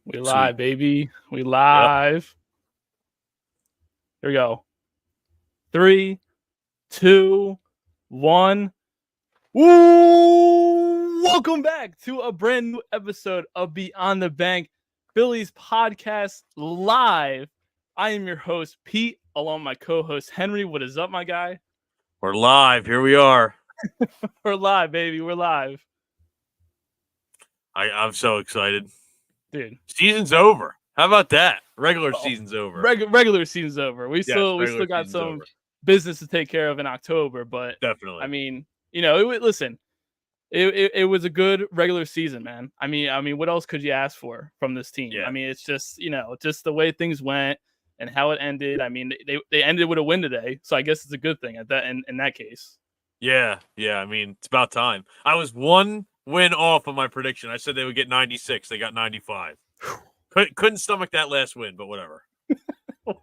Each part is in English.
We Sweet. live, baby. We Yep. live. Here we go. 3, 2, 1. Woo! Welcome back to a brand new episode of Beyond the Bank Phillies podcast live. I am your host, Pete, along with my co-host, Henry. What is up, my guy? We're live. Here we are. We're live, baby. We're live. I'm so excited. Dude. Season's over. How about that? Regular season's over. Regular season's over. We still got some over. business to take care of in October, but Definitely. I mean, listen. It was a good regular season, man. I mean, what else could you ask for from this team? Yeah. I mean, it's just just the way things went and how it ended. I mean, they ended with a win today, so I guess it's a good thing at that in that case. Yeah. I mean, it's about time. I was one win off of my prediction. I said they would get 96. They got 95. Couldn't stomach that last win, but whatever.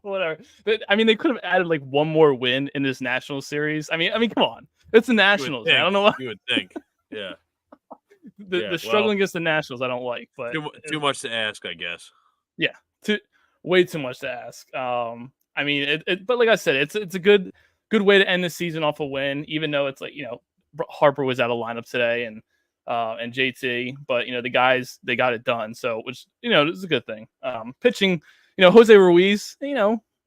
Whatever. I mean, they could have added like one more win in this National Series. I mean, come on, it's the Nationals. Man. I don't know what you would think. Yeah. the struggling against the Nationals, I don't like, but too much to ask, I guess. Yeah, way too much to ask. I mean, but like I said, it's a good way to end the season off a win, even though it's like Harper was out of lineup today and JT, but the guys, they got it done, so which is a good thing. Pitching, Jose Ruiz,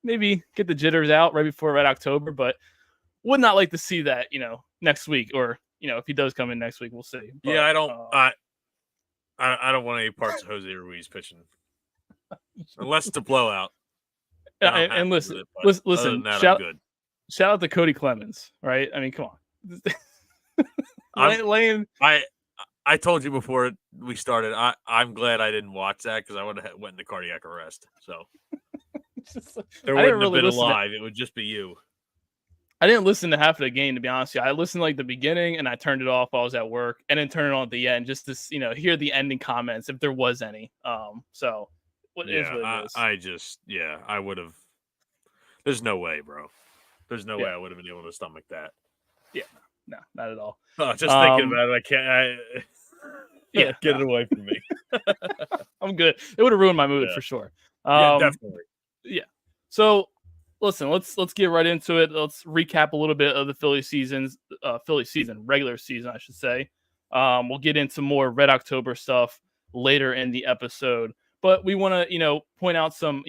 maybe get the jitters out right before Red October, but would not like to see that next week, or if he does come in next week, we'll see. But, yeah, I don't. I don't want any parts of Jose Ruiz pitching unless it's a blowout. And listen, that, shout out to Cody Clemens, right? I mean, come on. I told you before we started. I'm glad I didn't watch that because I would have went into cardiac arrest. So there wouldn't have been a live. It would just be you. I didn't listen to half of the game, to be honest with you. I listened to like the beginning and I turned it off while I was at work, and then turned it on at the end just to hear the ending comments if there was any. So what is what it is. I would have. There's no way, bro. There's no way I would have been able to stomach that. Yeah, no, not at all. Oh, just thinking about it, I can't. Get it away from me. I'm good. It would have ruined my mood for sure. Definitely. Yeah. So. Listen, let's get right into it. Let's recap a little bit of the Philly season, regular season, I should say. We'll get into more Red October stuff later in the episode, but we want to, point out some,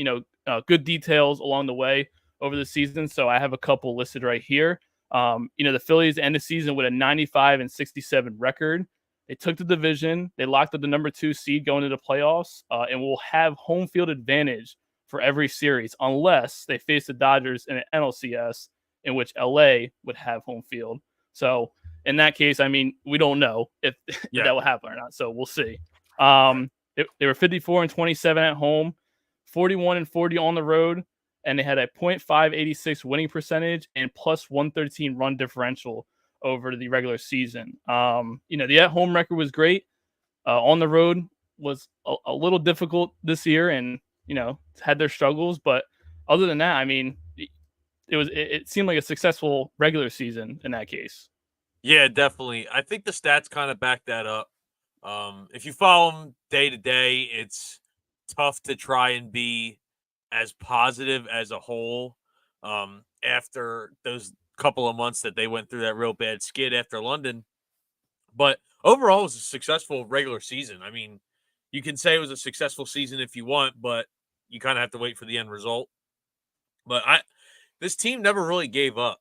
good details along the way over the season. So I have a couple listed right here. The Phillies end the season with a 95-67 record. They took the division. They locked up the number 2 seed going into the playoffs, and will have home field advantage for every series, unless they face the Dodgers in an NLCS, in which LA would have home field. So in that case, I mean, we don't know if that will happen or not. So we'll see. They were 54-27 at home, 41-40 on the road, and they had a .586 winning percentage and plus 113 run differential over the regular season. The at-home record was great. On the road was a little difficult this year, and had their struggles, but other than that, I mean, it seemed like a successful regular season in that case. Yeah, definitely. I think the stats kind of back that up. If you follow them day to day, it's tough to try and be as positive as a whole after those couple of months that they went through that real bad skid after London. But overall, it was a successful regular season. I mean, you can say it was a successful season if you want, but you kind of have to wait for the end result. But this team never really gave up.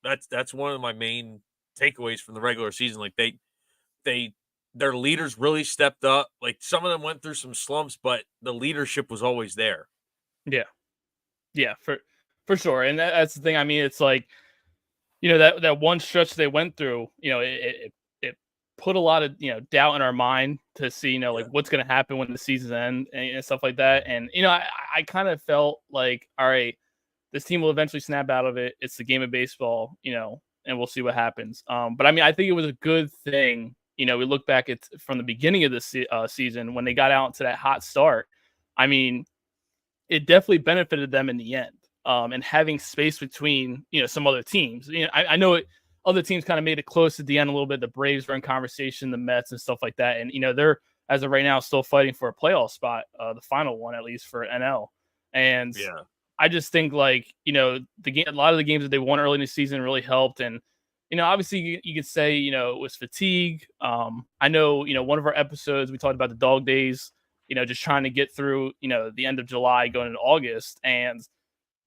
That's one of my main takeaways from the regular season. Like their leaders really stepped up. Like some of them went through some slumps, but the leadership was always there. Yeah, for sure. And that's the thing. I mean, it's like that one stretch they went through. It put a lot of doubt in our mind to see like what's going to happen when the season ends and stuff like that. And I kind of felt like, all right, this team will eventually snap out of it. It's the game of baseball, and we'll see what happens. But I mean, I think it was a good thing. We look back at from the beginning of the season when they got out to that hot start. I mean, it definitely benefited them in the end. And having space between some other teams. I know it. Other teams kind of made it close at the end a little bit. The Braves were in conversation, the Mets and stuff like that. And, as of right now, still fighting for a playoff spot, the final one at least for NL. And Yeah. I just think like the game, a lot of the games that they won early in the season really helped, and obviously you could say it was fatigue. I know one of our episodes we talked about the dog days, just trying to get through the end of July going into August, and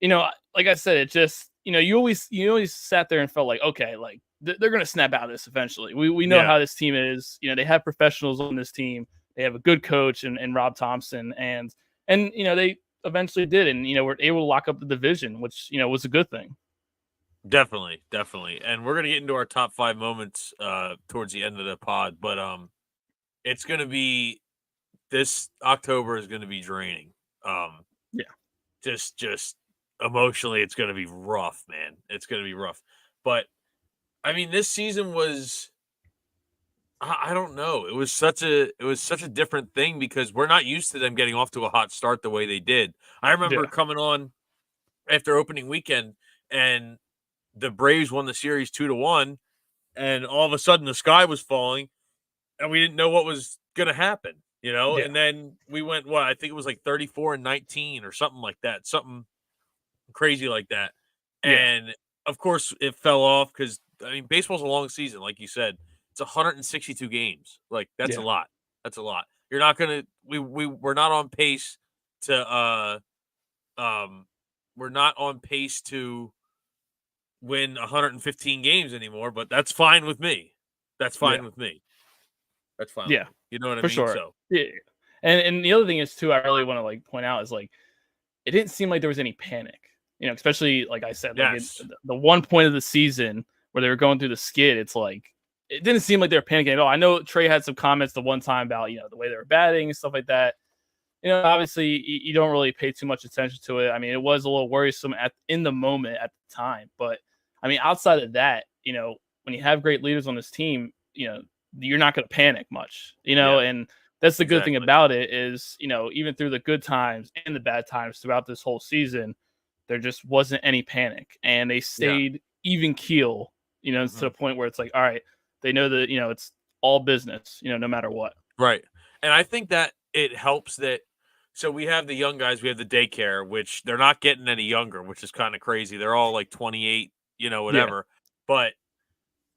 like I said, it just you always sat there and felt like, okay, like they're gonna snap out of this eventually. We know Yeah. how this team is. They have professionals on this team. They have a good coach and Rob Thompson, and they eventually did, and were able to lock up the division, which was a good thing. Definitely, definitely. And we're gonna get into our top 5 moments towards the end of the pod, but it's gonna be this October is gonna be draining. Um Yeah, just emotionally it's gonna be rough, man. It's gonna be rough. But I mean, this season was I don't know. It was such a different thing because we're not used to them getting off to a hot start the way they did. I remember yeah, coming on after opening weekend and the Braves won the series 2-1, and all of a sudden the sky was falling and we didn't know what was going to happen, yeah, and then we went, what, I think it was like 34-19 or something like that, something crazy like that. yeah, And of course it fell off because, I mean, baseball's a long season. Like you said, it's 162 games. Like, that's a yeah, lot. That's a lot. You're not going to, we're not on pace to, um, we're not on pace to win 115 games anymore, but that's fine with me. That's yeah, fine with me. That's fine with yeah, me. You know what I for mean? sure. So, Yeah, and the other thing is too, I really want to like point out is like it didn't seem like there was any panic. Especially like I said, like yes. the one point of the season where they were going through the skid, it's like it didn't seem like they were panicking at all. I know Trey had some comments the one time about the way they were batting and stuff like that. Obviously you don't really pay too much attention to it. I mean, it was a little worrisome in the moment at the time, but I mean, outside of that, when you have great leaders on this team, you're not going to panic much, Yeah, and that's the good thing exactly. about it is, even through the good times and the bad times throughout this whole season, there just wasn't any panic, and they Yeah. stayed even keel, to Hmm. the point where it's like, all right, they know that it's all business, no matter what. Right. And I think that it helps that, so we have the young guys, we have the daycare, which they're not getting any younger, which is kind of crazy. They're all like 28, Yeah, whatever. But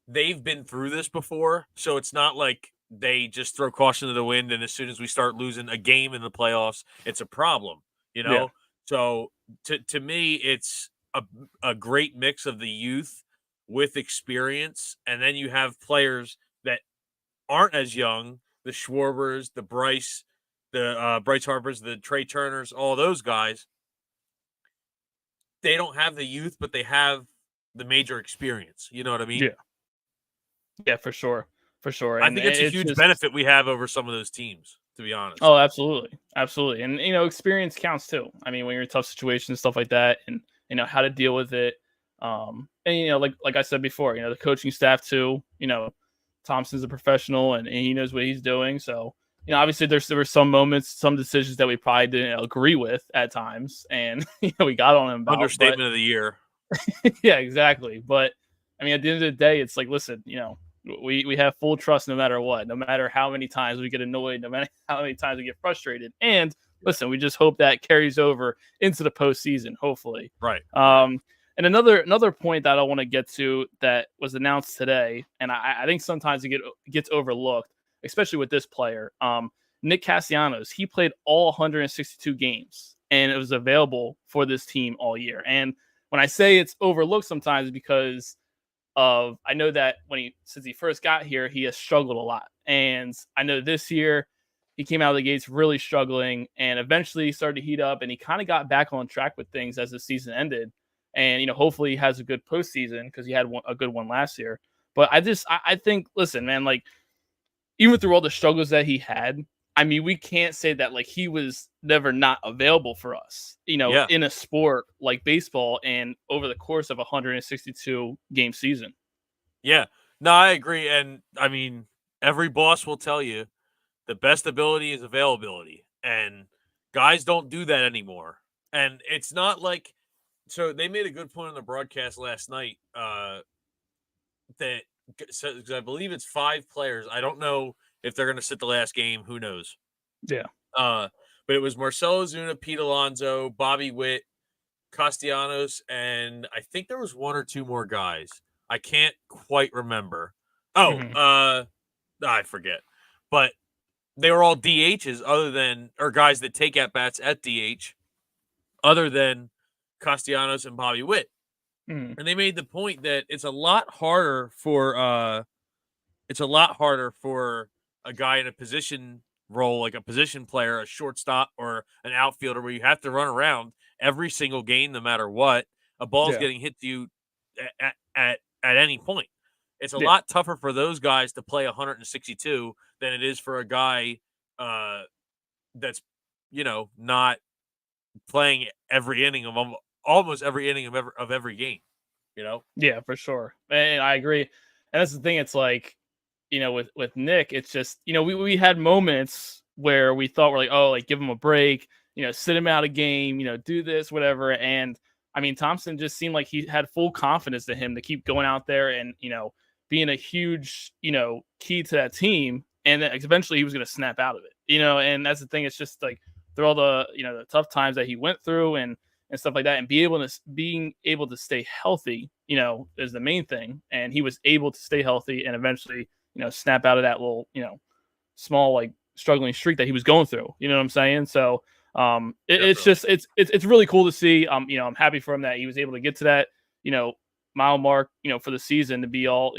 they've been through this before, so it's not like they just throw caution to the wind and as soon as we start losing a game in the playoffs, it's a problem, you yeah, know? So to me, it's a great mix of the youth with experience, and then you have players that aren't as young, the Schwarbers, the Bryce Harpers, the Trey Turners, all those guys. They don't have the youth, but they have the major experience. You know what I mean? yeah, yeah, for sure, for sure, I and think it's a it's huge just. benefit we have over some of those teams, to be honest. Oh, absolutely, absolutely, and experience counts too. I mean, when you're in tough situations, stuff like that, and how to deal with it. And like I said before, the coaching staff too. Thompson's a professional, and he knows what he's doing. So, obviously, there were some moments, some decisions that we probably didn't agree with at times, and we got on him about. But Understatement of the year. yeah, exactly. But I mean, at the end of the day, it's like, listen, we have full trust no matter what, no matter how many times we get annoyed, no matter how many times we get frustrated. And Yeah. listen, we just hope that carries over into the postseason, hopefully. Right. Right. And another point that I want to get to that was announced today, and I think sometimes it gets overlooked, especially with this player. Nick Castellanos, he played all 162 games, and it was available for this team all year. And when I say it's overlooked sometimes, because of I know that since he first got here, he has struggled a lot. And I know this year he came out of the gates really struggling and eventually started to heat up, and he kind of got back on track with things as the season ended. And hopefully he has a good postseason because he had a good one last year. But I think, listen, man, like even through all the struggles that he had, I mean, we can't say that like he was never not available for us, Yeah. in a sport like baseball and over the course of a 162 game season. Yeah. No, I agree. And I mean, every boss will tell you the best ability is availability. And guys don't do that anymore. And it's not like, so they made a good point on the broadcast last night, that, so, 'cause I believe it's 5 players. I don't know If they're going to sit the last game, who knows? Yeah. But it was Marcell Ozuna, Pete Alonso, Bobby Witt, Castellanos, and I think there was one or two more guys. I can't quite remember. Oh, Mm-hmm. I forget. But they were all DHs or guys that take at bats at DH other than Castellanos and Bobby Witt. Mm-hmm. And they made the point that it's a lot harder for a guy in a position role, like a position player, a shortstop, or an outfielder, where you have to run around every single game, no matter what. A ball's Yeah. getting hit to you at any point. It's a Yeah. lot tougher for those guys to play 162 than it is for a guy uh, that's not playing every inning of almost every inning of every game. You know? Yeah, for sure. And I agree. And that's the thing. It's like, with Nick, it's just, we had moments where we thought we're like, oh, like give him a break, sit him out a game, do this, whatever. And I mean, Thompson just seemed like he had full confidence in him to keep going out there and, being a huge, key to that team. And then eventually he was going to snap out of it, and that's the thing. It's just like through all the, the tough times that he went through and stuff like that, and being able to stay healthy, is the main thing. And he was able to stay healthy and eventually, snap out of that little, small, like, struggling streak that he was going through. You know what I'm saying? So it's just it's really cool to see. I'm happy for him that he was able to get to that, mile mark, for the season, to be all,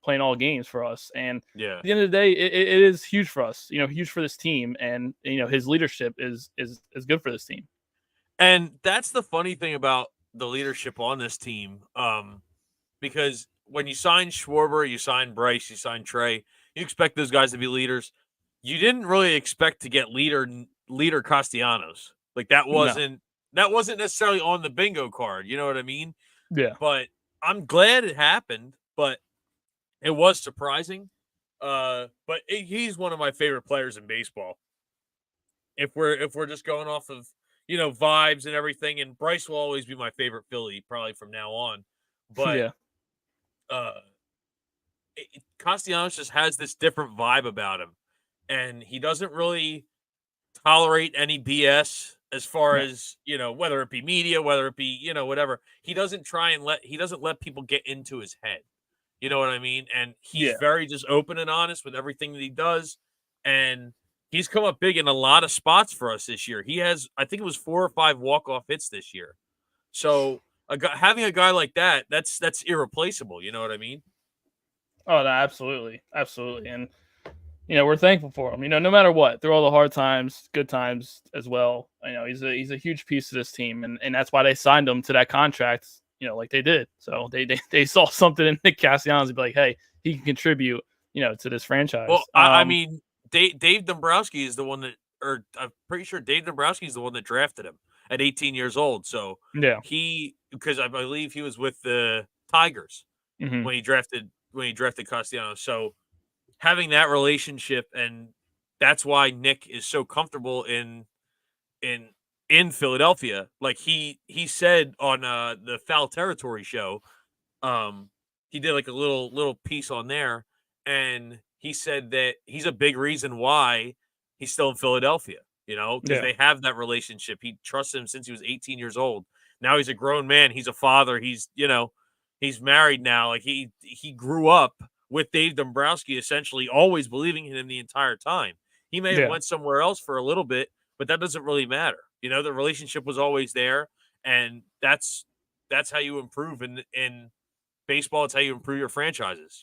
playing all games for us. And Yeah. at the end of the day, it is huge for us, huge for this team. And his leadership is good for this team. And that's the funny thing about the leadership on this team, because when you sign Schwarber, you sign Bryce, you sign Trey, you expect those guys to be leaders. You didn't really expect to get leader Castellanos. Like that No. wasn't necessarily on the bingo card. You know what I mean? Yeah. But I'm glad it happened. But it was surprising. He's one of my favorite players in baseball. If we're just going off of vibes and everything, and Bryce will always be my favorite Philly probably from now on. But Yeah. uh, Castellanos just has this different vibe about him, and he doesn't really tolerate any BS as far No. as whether it be media, whether it be whatever. He doesn't let people get into his head. You know what I mean? And he's Yeah. very just open and honest with everything that he does, and he's come up big in a lot of spots for us this year. He has, I think it was 4 or 5 walk-off hits this year. So having a guy like that's irreplaceable. You know what I mean? Oh, no, absolutely, absolutely. And we're thankful for him. No matter what, through all the hard times, good times as well. He's a huge piece of this team, and that's why they signed him to that contract. Like they did. So they saw something in Nick Castellanos and be like, hey, he can contribute. To this franchise. Well, I mean, Dave Dombrowski is the one that, or I'm pretty sure Dave Dombrowski is the one that drafted him at 18 years old. So yeah, because I believe he was with the Tigers mm-hmm. when he drafted Castellanos. So having that relationship, and that's why Nick is so comfortable in Philadelphia. Like he said on the Foul Territory show, he did like a little piece on there, and he said that he's a big reason why he's still in Philadelphia. Because Yeah, they have that relationship. He trusts him since he was 18 years old. Now he's a grown man. He's a father. He's married now. Like he grew up with Dave Dombrowski, essentially always believing in him the entire time. He may have yeah, went somewhere else for a little bit, but that doesn't really matter. The relationship was always there, and that's how you improve in baseball. It's how you improve your franchises.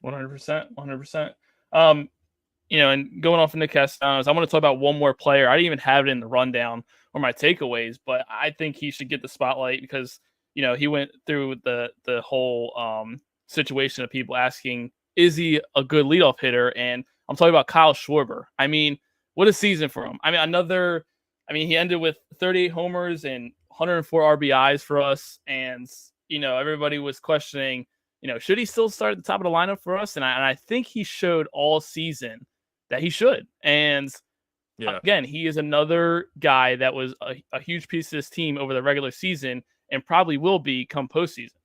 100%, 100%. And going off into Castellanos, I want to talk about one more player. I didn't even have it in the rundown or my takeaways, but I think he should get the spotlight because he went through the whole situation of people asking, is he a good leadoff hitter? And I'm talking about Kyle Schwarber. I mean, what a season for him. He ended with 38 homers and 104 RBIs for us, and everybody was questioning, should he still start at the top of the lineup for us? And I think he showed all season that he should. And Yeah. again, he is another guy that was a huge piece of this team over the regular season and probably will be come postseason.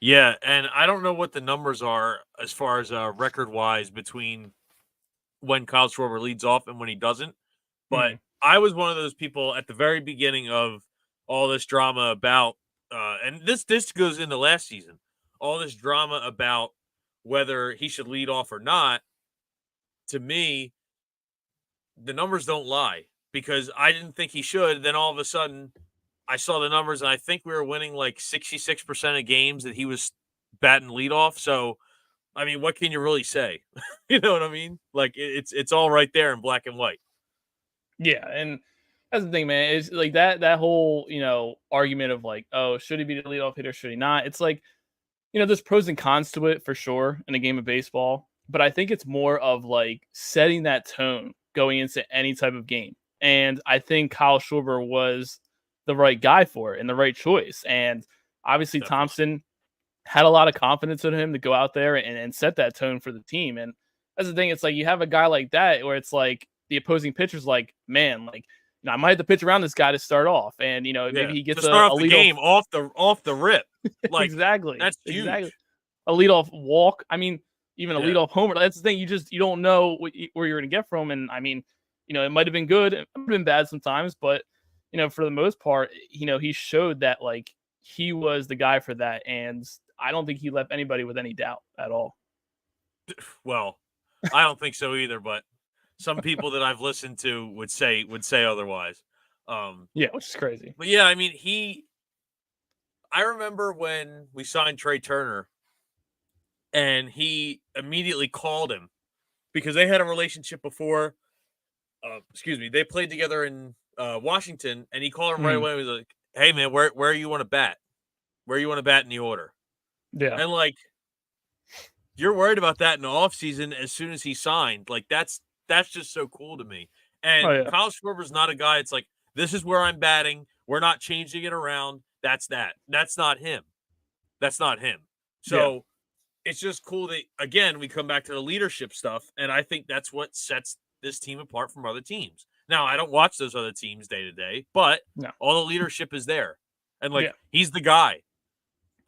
Yeah, and I don't know what the numbers are as far as record-wise between when Kyle Schwarber leads off and when he doesn't, but Mm, I was one of those people at the very beginning of all this drama about, and this goes into last season, all this drama about whether he should lead off or not. To me, the numbers don't lie because I didn't think he should. Then all of a sudden, I saw the numbers and I think we were winning like 66% of games that he was batting leadoff. So, I mean, what can you really say? You know what I mean? Like it's all right there in black and white. yeah, and that's the thing, man. Is like that whole argument of like, oh, should he be the leadoff hitter? Should he not? It's like there's pros and cons to it for sure in a game of baseball, but I think it's more of like setting that tone going into any type of game. And I think Kyle Schwarber was the right guy for it and the right choice. And obviously Definitely. Thompson had a lot of confidence in him to go out there and set that tone for the team. And that's the thing. It's like you have a guy like that where it's like the opposing pitcher's like, man, like, I might have to pitch around this guy to start off. And, maybe Yeah. he gets To start a off the leadoff. game off the rip. Like Exactly. that's Exactly. huge. A leadoff walk. I mean, even a Yeah. leadoff homer. That's the thing. You don't know where you're going to get from. And I mean, it might have been good. It might have been bad sometimes, but for the most part, he showed that like he was the guy for that, and I don't think he left anybody with any doubt at all. Well, I don't think so either, but some people that I've listened to would say otherwise. Yeah, which is crazy. But yeah, I mean, I remember when we signed Trey Turner and he immediately called him because they had a relationship before. Excuse me, they played together in Washington, and he called him right Mm, away. He was like, "Hey, man, where you want to bat? Where you want to bat in the order?" yeah. And like, you're worried about that in the offseason as soon as he signed. Like, that's just so cool to me. Oh And yeah. Kyle Schwarber's not a guy. It's like this is where I'm batting. We're not changing it around. That's that. That's not him. That's not him. Yeah. So it's just cool that again we come back to the leadership stuff, and I think that's what sets this team apart from other teams. Now I don't watch those other teams day to day, but No. all the leadership is there, and like Yeah. he's the guy.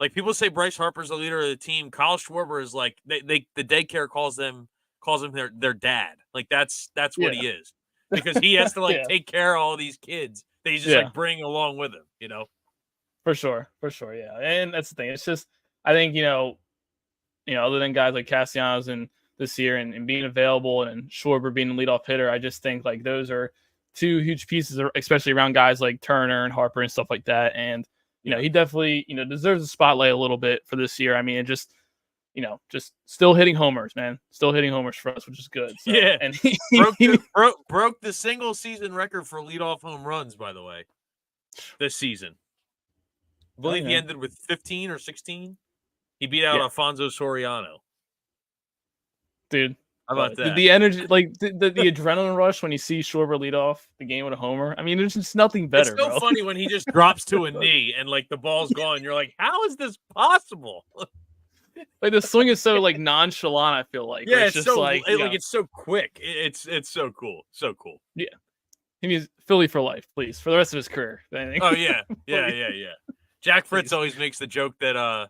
Like people say, Bryce Harper's the leader of the team. Kyle Schwarber is like they the daycare calls him their dad. Like that's what Yeah. he is because he has to like Yeah. take care of all these kids that he's just Yeah. like bringing along with him. For sure. For sure. Yeah. And that's the thing. It's just I think other than guys like Castellanos and this year and being available and Schwarber being the leadoff hitter, I just think like those are two huge pieces, especially around guys like Turner and Harper and stuff like that. And Yeah. he definitely deserves a spotlight a little bit for this year. I mean, it just still hitting homers, man, still hitting homers for us, which is good. So, Yeah. and Broke the single season record for leadoff home runs, by the way, this season. I believe he ended with 15 or 16. He beat out yeah, Alfonso Soriano. dude. How about that? The energy, like the adrenaline rush when you see Schwarber lead off the game with a homer. I mean, there's just nothing It's better, so bro. funny when he just drops to a knee and like the ball's gone. You're like, how is this possible? Like the swing is so like nonchalant. I feel like where Yeah, it's it's just so like it's so quick. It's so cool, so cool. yeah. He needs Philly for life, please, for the rest of his career. Oh yeah, yeah. Jack Fritz Please. always makes the joke that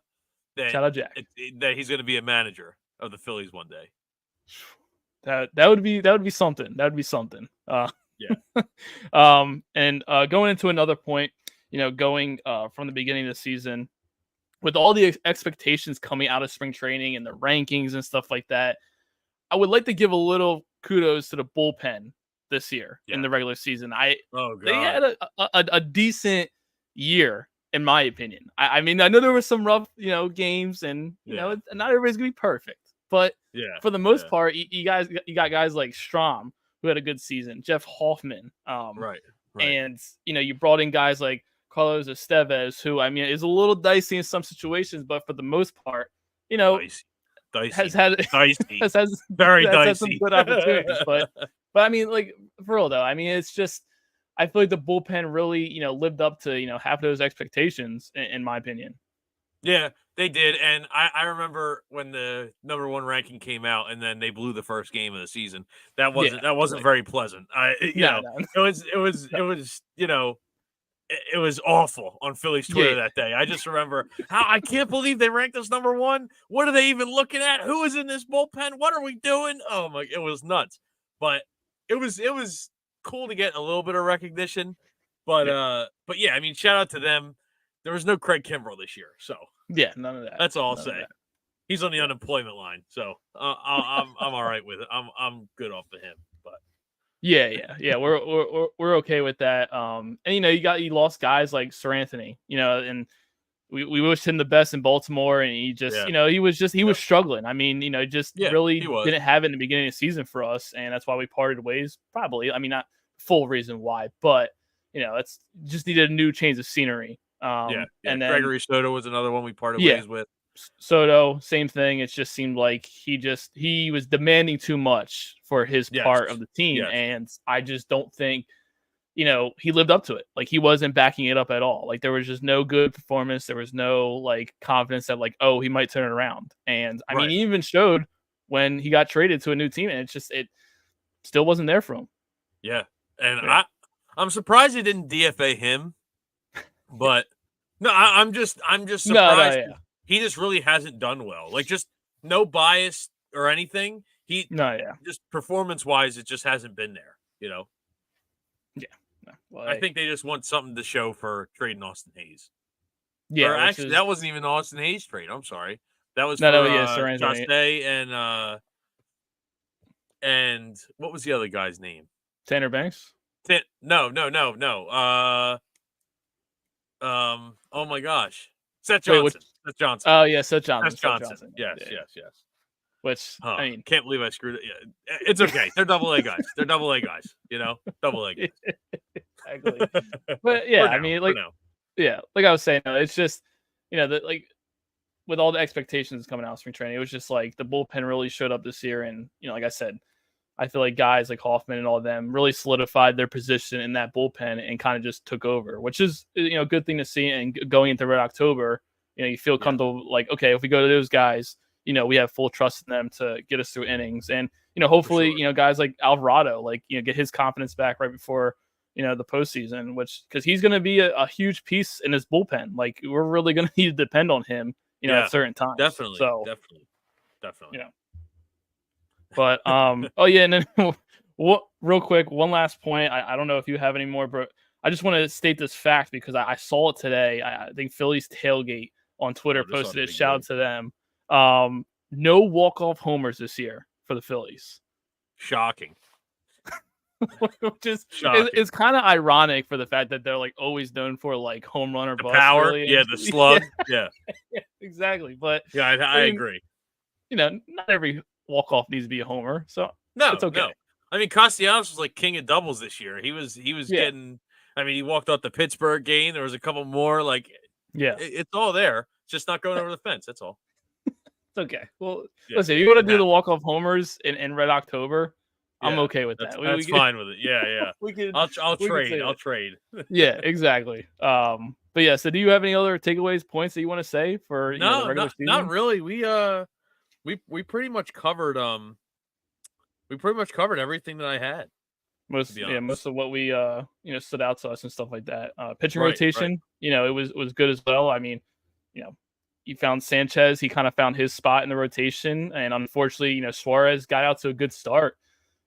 Shout out Jack. that he's going to be a manager of the Phillies one day. That would be something. That would be something. Yeah. And going into another point, going from the beginning of the season, with all the expectations coming out of spring training and the rankings and stuff like that, I would like to give a little kudos to the bullpen this year in the regular season. They had a decent year in my opinion. I mean, I know there were some rough, games, and not everybody's gonna be perfect, but for the most part, you got guys like Strom who had a good season, Jeff Hoffman, Right. and you brought in guys like Carlos Estevez, who I mean is a little dicey in some situations, but for the most part, Dicey. has had Dicey. has Very had dicey. some good opportunities, but I mean, like for real though, I mean it's just I feel like the bullpen really lived up to half of those expectations in my opinion. Yeah, they did, and I remember when the number one ranking came out, and then they blew the first game of the season. That wasn't very pleasant. No. It was it was awful on Phillies Twitter that day. I just remember how I can't believe they ranked us number 1. What are they even looking at? Who is in this bullpen? What are we doing? Oh my, it was nuts. But it was cool to get a little bit of recognition. But yeah, I mean, shout out to them. There was no Craig Kimbrell this year, so Yeah, none of that. that's all I'll say. He's on the unemployment line, so I'm all right with it. I'm good off of him. But yeah. We're okay with that. And you lost guys like Sir Anthony, and we wished him the best in Baltimore, and he just, he was struggling. I mean, just really didn't have it in the beginning of the season for us, and that's why we parted ways. Probably, I mean, not full reason why, but it's just needed a new change of scenery. And then Gregory Soto was another one we parted ways with. Soto, same thing. It just seemed like he was demanding too much for his part of the team, and I just don't think he lived up to it. Like, he wasn't backing it up at all. Like, there was just no good performance. There was no like confidence that like, oh, he might turn it around. And I mean, he even showed when he got traded to a new team, and it still wasn't there for him. Yeah, and I'm surprised they didn't DFA him, but no, I'm just surprised. No. He just really hasn't done well. Like, just no bias or anything. Just performance-wise, it just hasn't been there, Yeah. No. Well, I think they just want something to show for trading Austin Hayes. Yeah. Or actually, that wasn't even Austin Hayes trade. I'm sorry. That was for Josh and what was the other guy's name? Tanner Banks? No. Oh my gosh. Seth Johnson. Seth Johnson. Oh yeah, Seth Johnson. Seth Johnson. Yes. Which I mean, can't believe I screwed it. Yeah, it's okay. They're double A guys. Double A guys. Double A guys. Exactly. But yeah, I mean, like I was saying, it's just like with all the expectations coming out of spring training, it was just like the bullpen really showed up this year, and like I said, I feel like guys like Hoffman and all of them really solidified their position in that bullpen and kind of just took over, which is a good thing to see. And going into Red October, you feel comfortable, like, okay, if we go to those guys, we have full trust in them to get us through innings, and hopefully guys like Alvarado, like get his confidence back right before the postseason, because he's going to be a huge piece in his bullpen. Like, we're really going to need to depend on him, at certain times. Definitely. But oh yeah, and then real quick, one last point. I don't know if you have any more, but I just want to state this fact because I saw it today. I think Phillies Tailgate on Twitter posted it. Shout out to them. No walk-off homers this year for the Phillies. Shocking. Which is it's kind of ironic for the fact that they're like always known for like home run or bust. Power, really. The slug, yeah, exactly. But yeah, I agree. Not every walk-off needs to be a homer, so it's okay. No. I mean, Castellanos was like king of doubles this year. He was getting. I mean, he walked off the Pittsburgh game. There was a couple more. Like, it's all there. It's just not going over the fence. That's all. It's okay. Well, listen, if you want to do the walk-off homers in Red October, I'm okay with that. That's fine with it. Yeah. I'll trade. I'll trade. Yeah, exactly. But yeah. So, do you have any other takeaways, points that you want to say for the regular season? Not really. We pretty much covered everything that I had. Most of what we stood out to us and stuff like that. Pitching rotation, it was good as well. I mean, you found Sanchez. He kind of found his spot in the rotation, and unfortunately, Suarez got out to a good start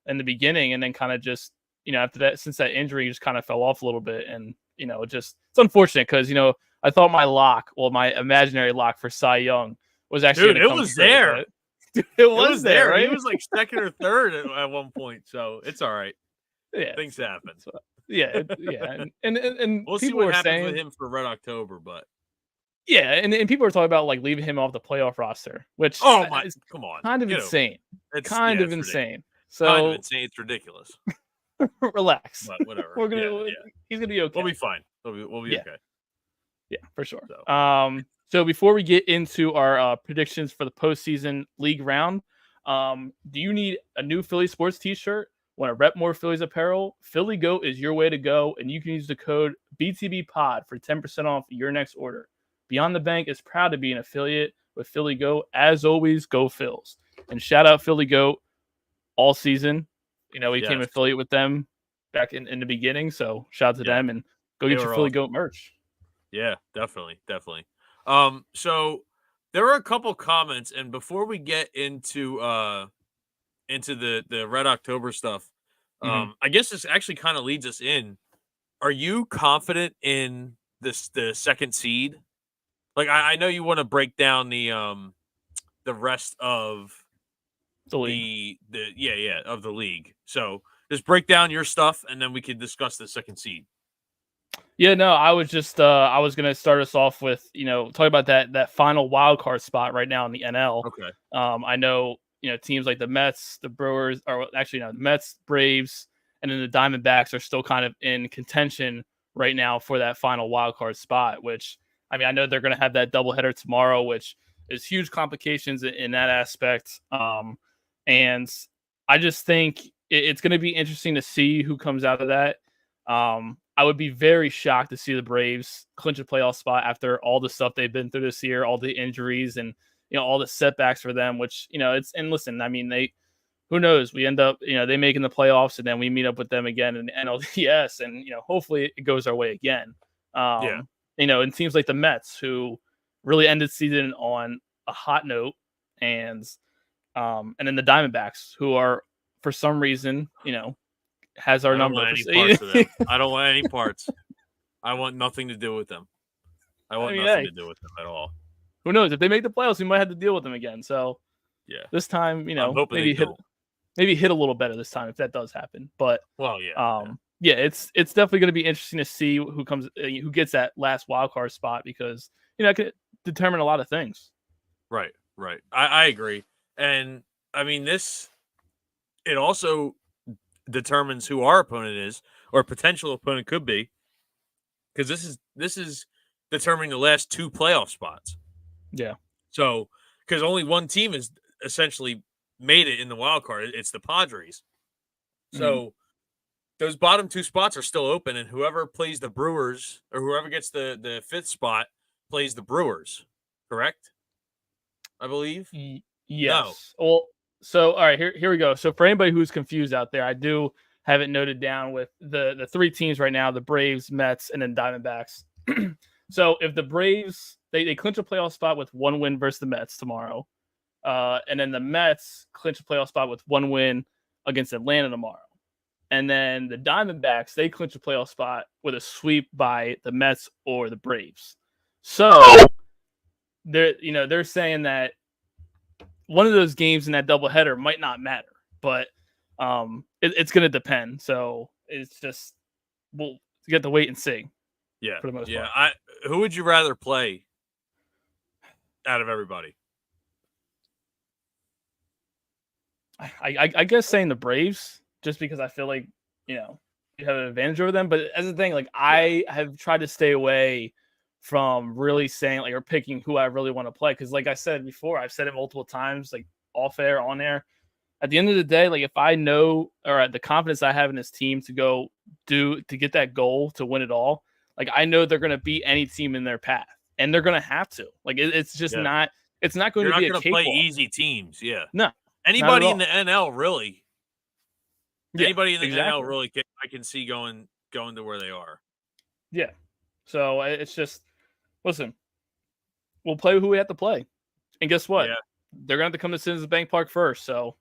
in the beginning, and then kind of just after that, since that injury, he just kind of fell off a little bit, and it's unfortunate because I thought my imaginary lock for Cy Young was actually it was there. It was there, right? He was like second or third at one point, so it's all right. Yeah, things happen. So, yeah, and we'll see what happens with him for Red October, but yeah, and people are talking about like leaving him off the playoff roster, which come on, kind of insane. It's kind of insane. So kind of insane. It's ridiculous. Relax. But whatever. He's gonna be okay. We'll be fine. We'll be okay. Yeah, for sure. So before we get into our predictions for the postseason league round, do you need a new Philly sports t-shirt? Want to rep more Phillies apparel? Philly Goat is your way to go, and you can use the code BTBPOD for 10% off your next order. Beyond the Bank is proud to be an affiliate with Philly Goat. As always, go Phils. And shout out Philly Goat all season. We became an affiliate with them back in the beginning, so shout out to them. And Go They get your were Philly awesome. Goat merch. Yeah, definitely. So there were a couple comments, and before we get into the Red October stuff, Mhm. I guess this actually kind of leads us in. Are you confident in the second seed? Like, I know you want to break down the rest of The league. the of the league. So just break down your stuff, and then we can discuss the second seed. Yeah, no, I was just I was gonna start us off with talk about that final wild card spot right now in the NL. Okay. I know teams like the Mets, the Brewers, or actually no, the Mets, Braves, and then the Diamondbacks are still kind of in contention right now for that final wild card spot. Which I mean, I know they're gonna have that doubleheader tomorrow, which is huge complications in that aspect. And I just think it's gonna be interesting to see who comes out of that. I would be very shocked to see the Braves clinch a playoff spot after all the stuff they've been through this year, all the injuries and all the setbacks for them. Which it's and listen, I mean who knows? We end up they making the playoffs and then we meet up with them again in the NLDS and hopefully it goes our way again. Yeah. And teams like the Mets who really ended season on a hot note and then the Diamondbacks who are for some reason has our I don't number. want any parts of them. I don't want any parts. I want nothing to do with them. I I want mean, nothing hey, to do with them at all. who knows? If they make the playoffs, we might have to deal with them again. So Yeah. this time, I'm hoping they don't. maybe hit a little better this time if that does happen. But Well, yeah. yeah, it's definitely going to be interesting to see who gets that last wild card spot because it could determine a lot of things. Right. I agree. And I mean, it also determines who our opponent is or potential opponent could be, because this is determining the last two playoff spots. Yeah. So because only one team is essentially made it in the wild card, it's the Padres. So those bottom two spots are still open, and whoever plays the Brewers or whoever gets the fifth spot plays the Brewers. Correct? I believe. No. Yes. Well, so all right, here we go. So for anybody who's confused out there, I do have it noted down with the three teams right now: the Braves, Mets, and then Diamondbacks. So if the Braves they clinch a playoff spot with one win versus the Mets tomorrow, and then the Mets clinch a playoff spot with one win against Atlanta tomorrow, and then the Diamondbacks they clinch a playoff spot with a sweep by the Mets or the Braves. So they're saying that one of those games in that doubleheader might not matter, but it's going to depend. So it's just we'll get to wait and see. Yeah. For the most part. Who would you rather play out of everybody? I guess saying the Braves, just because I feel like you have an advantage over them. But as the thing, like I have tried to stay away from really saying or picking who I really want to play because, like I said before, I've said it multiple times, like off air, on air. At the end of the day, like if I know or the confidence I have in this team to get that goal to win it all, like I know they're going to beat any team in their path, and they're going to have to. Like it's just not. It's not going You're to not be a going to play cakewalk. easy teams. Yeah. No. Anybody in the NL really? Yeah, Anybody in the exactly. NL really? I can see going to where they are. Yeah. So it's just listen. We'll play who we have to play, and guess what? Yeah. They're going to have to come to Citizens Bank Park first. So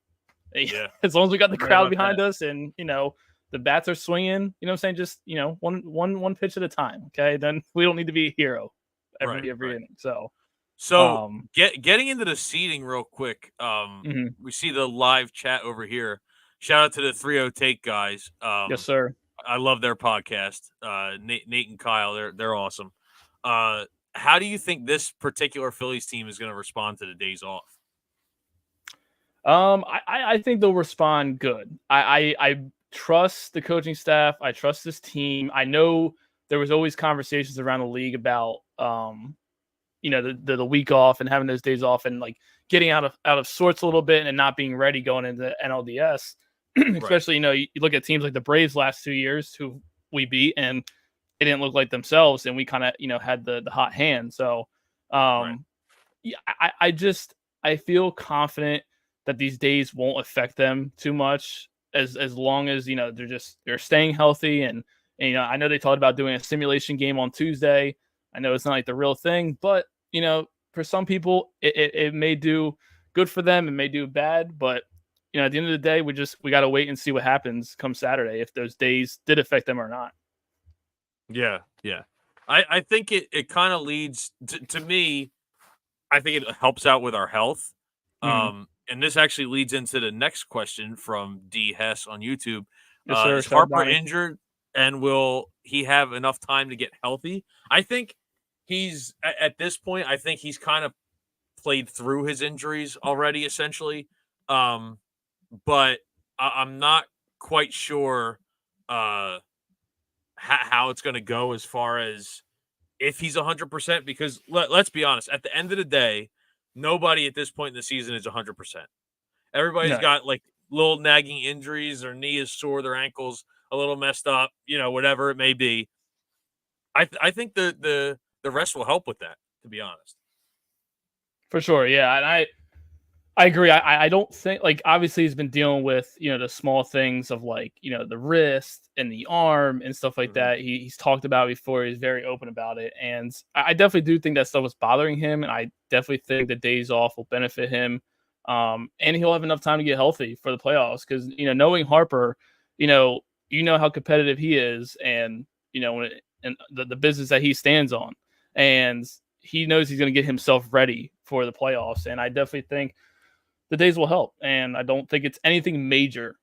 Yeah. as long as we got the crowd behind us, and the bats are swinging, what I'm saying, just one pitch at a time. Okay, then we don't need to be a hero every inning. So getting into the seating real quick. We see the live chat over here. Shout out to the 3-0 Take guys. Yes, sir. I love their podcast. Nate and Kyle, they're awesome. How do you think this particular Phillies team is going to respond to the days off? I think they'll respond good. I trust the coaching staff. I trust this team. I know there was always conversations around the league about the week off and having those days off and like getting out of sorts a little bit and not being ready going into NLDS. Especially, you look at teams like the Braves last 2 years who we beat and it didn't look like themselves, and we kind of had the hot hand. So yeah, I feel confident that these days won't affect them too much as long as they're staying healthy and And, I know they talked about doing a simulation game on Tuesday. I know it's not like the real thing, but for some people, it may do good for them. It may do bad, but at the end of the day, we got to wait and see what happens come Saturday if those days did affect them or not. Yeah, yeah. I think it kind of leads to me. I think it helps out with our health. Mm-hmm. And this actually leads into the next question from D Hess on YouTube. Yes, sir. Is Shout out Harper Donnie. injured, and will he have enough time to get healthy? I think he's at this point. I think he's kind of played through his injuries already, essentially. But I'm not quite sure how it's going to go as far as if he's 100%. Because let's be honest, at the end of the day, nobody at this point in the season is 100%. Everybody's No, got like little nagging injuries. Their knee is sore, their ankles a little messed up, whatever it may be. I think the rest will help with that, to be honest. for sure. Yeah, and I agree. I don't think, like, obviously he's been dealing with the small things of, like, the wrist and the arm and stuff like that. He's talked about before. He's very open about it, and I definitely do think that stuff was bothering him. And I definitely think the days off will benefit him, and he'll have enough time to get healthy for the playoffs. Because knowing Harper, how competitive he is, and and the business that he stands on, and he knows he's going to get himself ready for the playoffs. And I definitely think the days will help. And I don't think it's anything major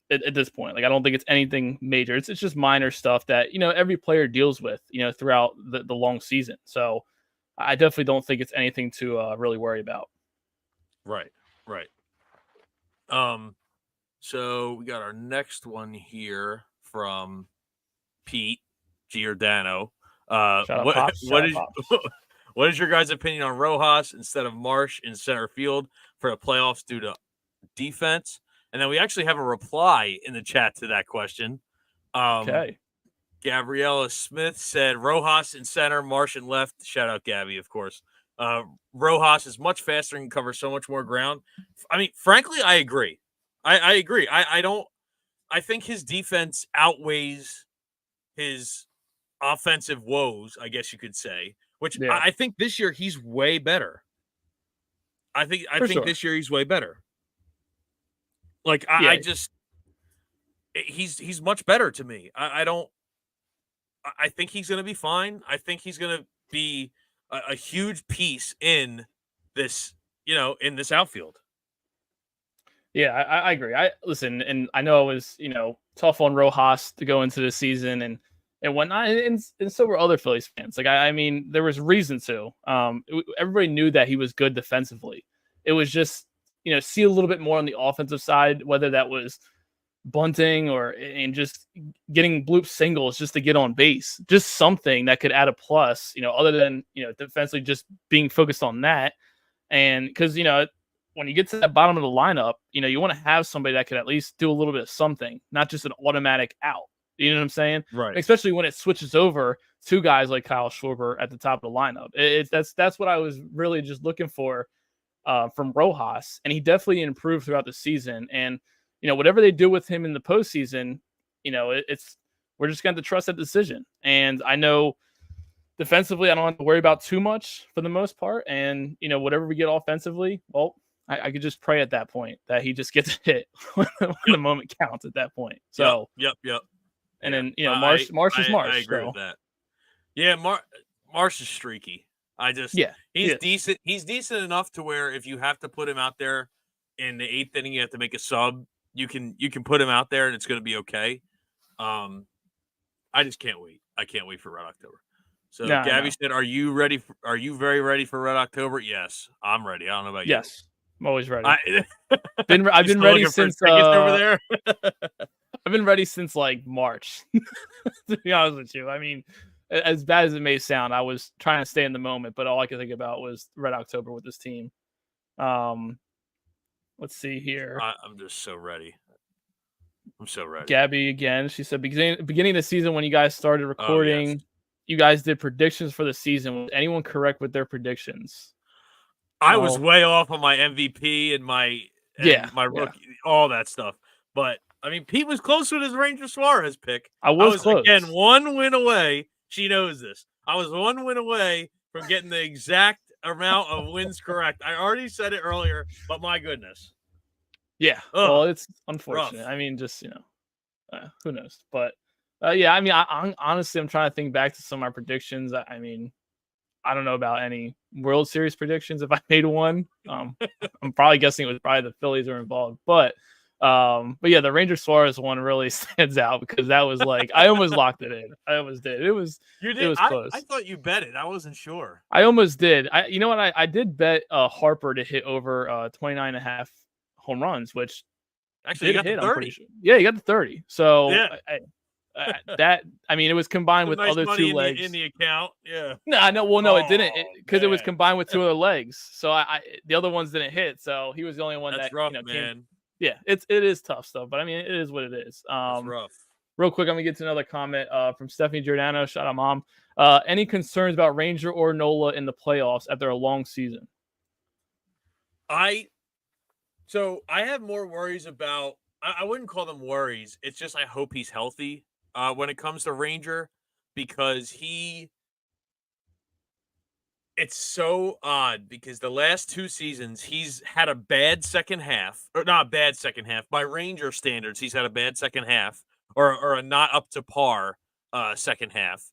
at this point. Like, I don't think it's anything major. It's just minor stuff that, every player deals with, throughout the long season. So I definitely don't think it's anything to really worry about. Right. So we got our next one here from Pete Giordano. Shout out Pops. Shout out Pops. What is your guys' opinion on Rojas instead of Marsh in center field for the playoffs due to defense? And then we actually have a reply in the chat to that question. Okay. Gabriella Smith said Rojas in center, Marsh in left. Shout out Gabby, of course. Rojas is much faster and can cover so much more ground. I mean, frankly, I agree. I agree. I think his defense outweighs his offensive woes, I guess you could say, which I think this year he's way better. I think this year he's way better. Like, I just he's much better to me. I think he's going to be fine. I think he's going to be a huge piece in this, in this outfield. Yeah, I agree. I listen, and I know it was, tough on Rojas to go into the season and whatnot, and so were other Phillies fans. Like, I mean, there was reason to. Everybody knew that he was good defensively. It was just, see a little bit more on the offensive side, whether that was bunting and just getting bloop singles just to get on base, just something that could add a plus, other than, defensively just being focused on that. And because, when you get to that bottom of the lineup, you want to have somebody that could at least do a little bit of something, not just an automatic out. You know what I'm saying? Right. Especially when it switches over to guys like Kyle Schwarber at the top of the lineup. That's what I was really just looking for from Rojas, and he definitely improved throughout the season. And whatever they do with him in the postseason, we're just going to trust that decision. And I know defensively, I don't have to worry about too much for the most part. And whatever we get offensively, well, I could just pray at that point that he just gets hit when the moment counts at that point. So, yep. And then Marsh is Marsh. I agree with that. Yeah, Marsh is streaky. He's decent. He's decent enough to where if you have to put him out there in the 8th inning, you have to make a sub. You can put him out there and it's going to be okay. I just can't wait. I can't wait for Red October. So Gabby said, "Are you ready? Are you very ready for Red October?" Yes, I'm ready. I don't know about you. Yes, I'm always ready. I've been ready since over there. I've been ready since like March. To be honest with you, I mean, as bad as it may sound, I was trying to stay in the moment, but all I could think about was Red October with this team. Let's see here. I'm just so ready. I'm so ready. Gabby again. She said beginning of the season when you guys started recording, you guys did predictions for the season. Was anyone correct with their predictions? I was way off on my MVP and my rookie, all that stuff. But I mean, Pete was close with his Ranger Suarez pick. I was close. Again, 1 win away. She knows this. I was 1 win away from getting the exact amount of wins correct. I already said it earlier, but my goodness. Yeah. Ugh, well, it's unfortunate. rough. I mean, just, who knows? But yeah, I mean, honestly, I'm trying to think back to some of my predictions. I mean, I don't know about any World Series predictions if I made one. I'm probably guessing it was probably the Phillies were involved. But yeah, the Ranger Suarez one really stands out because that was like I almost locked it in. I almost did. It was close. I thought you bet it. I wasn't sure. I almost did. You know what? I did bet Harper to hit over 29.5 home runs, which actually you got hit, the 30. I'm pretty sure. Yeah, you got the 30. So yeah. I mean, it was combined with nice other money two legs in the account. Yeah. No, it didn't because it was combined with 2 other legs. So the other ones didn't hit. So he was the only one That's that rough, came. man. Yeah, it is tough stuff, but I mean, it is what it is. That's rough. Real quick, I'm gonna get to another comment from Stephanie Giordano. Shout out, Mom. Any concerns about Ranger or Nola in the playoffs after a long season? I have more worries about. I wouldn't call them worries. It's just I hope he's healthy when it comes to Ranger because it's so odd because the last 2 seasons he's had a bad second half, or not a bad second half. By Ranger standards, he's had a bad second half or a not up to par second half.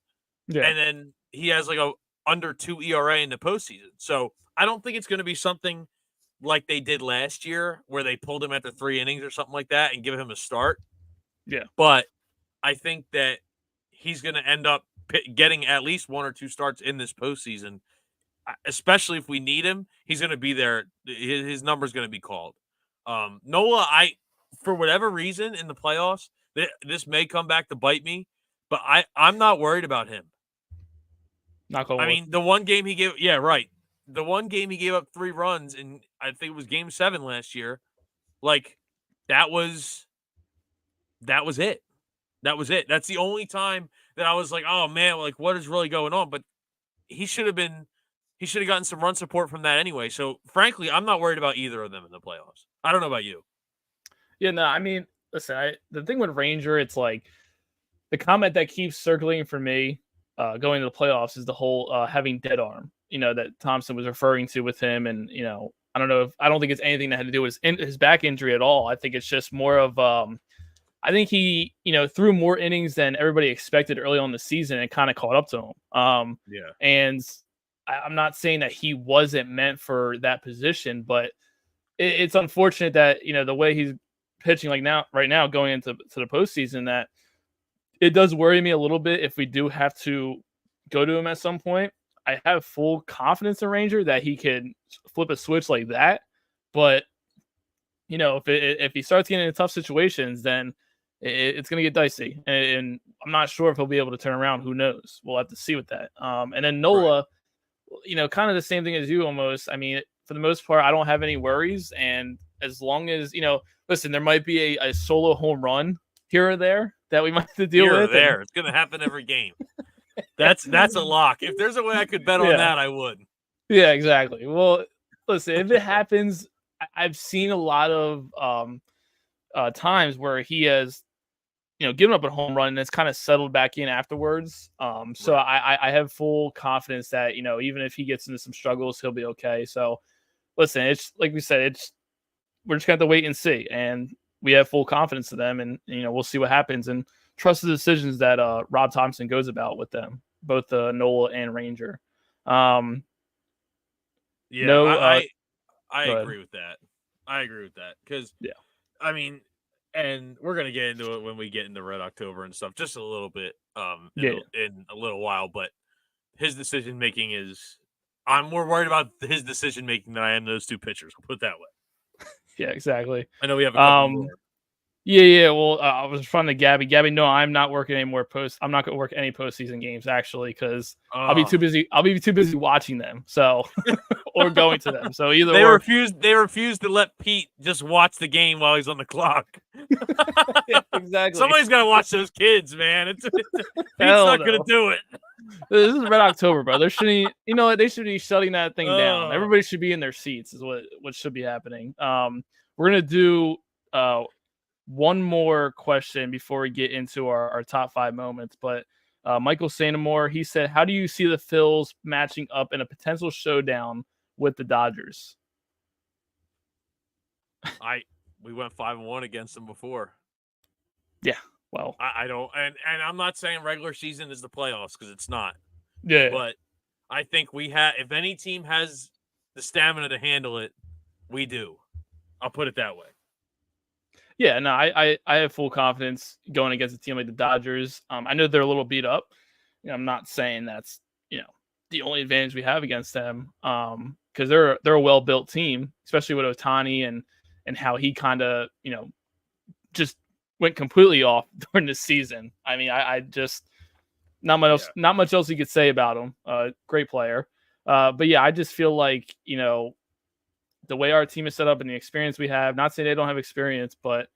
Yeah. And then he has like a under 2 ERA in the postseason. So I don't think it's going to be something like they did last year where they pulled him after 3 innings or something like that and give him a start. Yeah. But I think that he's going to end up getting at least 1 or 2 starts in this postseason, especially if we need him. He's going to be there. His number's going to be called. Nola, for whatever reason in the playoffs, this may come back to bite me, but I'm not worried about him. I mean, the one game he gave, yeah, right. The one game he gave up 3 runs, and I think it was Game 7 last year. Like, that was it. That was it. That's the only time that I was like, oh man, like what is really going on? But he should have gotten some run support from that anyway. So frankly, I'm not worried about either of them in the playoffs. I don't know about you. Yeah, no, I mean, listen, the thing with Ranger, it's like the comment that keeps circling for me going to the playoffs is the whole having dead arm, that Thompson was referring to with him. And, I don't think it's anything that had to do with his back injury at all. I think it's just more of, I think he, threw more innings than everybody expected early on in the season and kind of caught up to him. Yeah. And I'm not saying that he wasn't meant for that position, but it's unfortunate that, the way he's pitching right now going into the postseason, that it does worry me a little bit if we do have to go to him at some point. I have full confidence in Ranger that he can flip a switch like that. But, if he starts getting into tough situations, then it's going to get dicey. And I'm not sure if he'll be able to turn around. Who knows? We'll have to see with that. And then Nola, kind of the same thing as you almost. I mean, for the most part, I don't have any worries. And as long as, listen, there might be a solo home run here or there that we might have to deal with. It's going to happen every game. That's a lock. If there's a way I could bet on that, I would. Yeah, exactly. Well, listen, if it happens, I've seen a lot of times where he has, given up a home run and it's kind of settled back in afterwards. So right. I have full confidence that, even if he gets into some struggles, he'll be okay. So listen, it's like we said, we're just going to have to wait and see. And we have full confidence in them, and, we'll see what happens and trust the decisions that Rob Thompson goes about with them, both Nola and Ranger. I agree with that. I agree with that because, I mean, and we're going to get into it when we get into Red October and stuff, just a little bit in a little while. But his decision making I'm more worried about his decision making than I am those 2 pitchers. I'll put it that way. Yeah, exactly. I know we have a couple more. Yeah. Well, I was trying to Gabby. Gabby, no, I'm not working any more I'm not going to work any postseason games actually because I'll be too busy. I'll be too busy watching them. So, or going to them. So either they refused to let Pete just watch the game while he's on the clock. Yeah, exactly. Somebody's got to watch those kids, man. Pete's not going to do it. This is Red October, bro. They shouldn't. They should be shutting that thing down. Everybody should be in their seats. Is what should be happening. We're gonna do one more question before we get into our top 5 moments. But Michael Santamore, he said, how do you see the Phils matching up in a potential showdown with the Dodgers? We went 5-1 against them before. Yeah, well, I don't, and I'm not saying regular season is the playoffs because it's not. yeah, But I think we have. If any team has the stamina to handle it, we do. I'll put it that way. yeah. No, I have full confidence going against a team like the Dodgers. I know they're a little beat up. I'm not saying that's the only advantage we have against them. Because they're a well built team, especially with Ohtani and how he kind of just went completely off during the season. I mean, I just not much else you could say about him. Great player. But yeah, I just feel like, the way our team is set up and the experience we have, not saying they don't have experience, but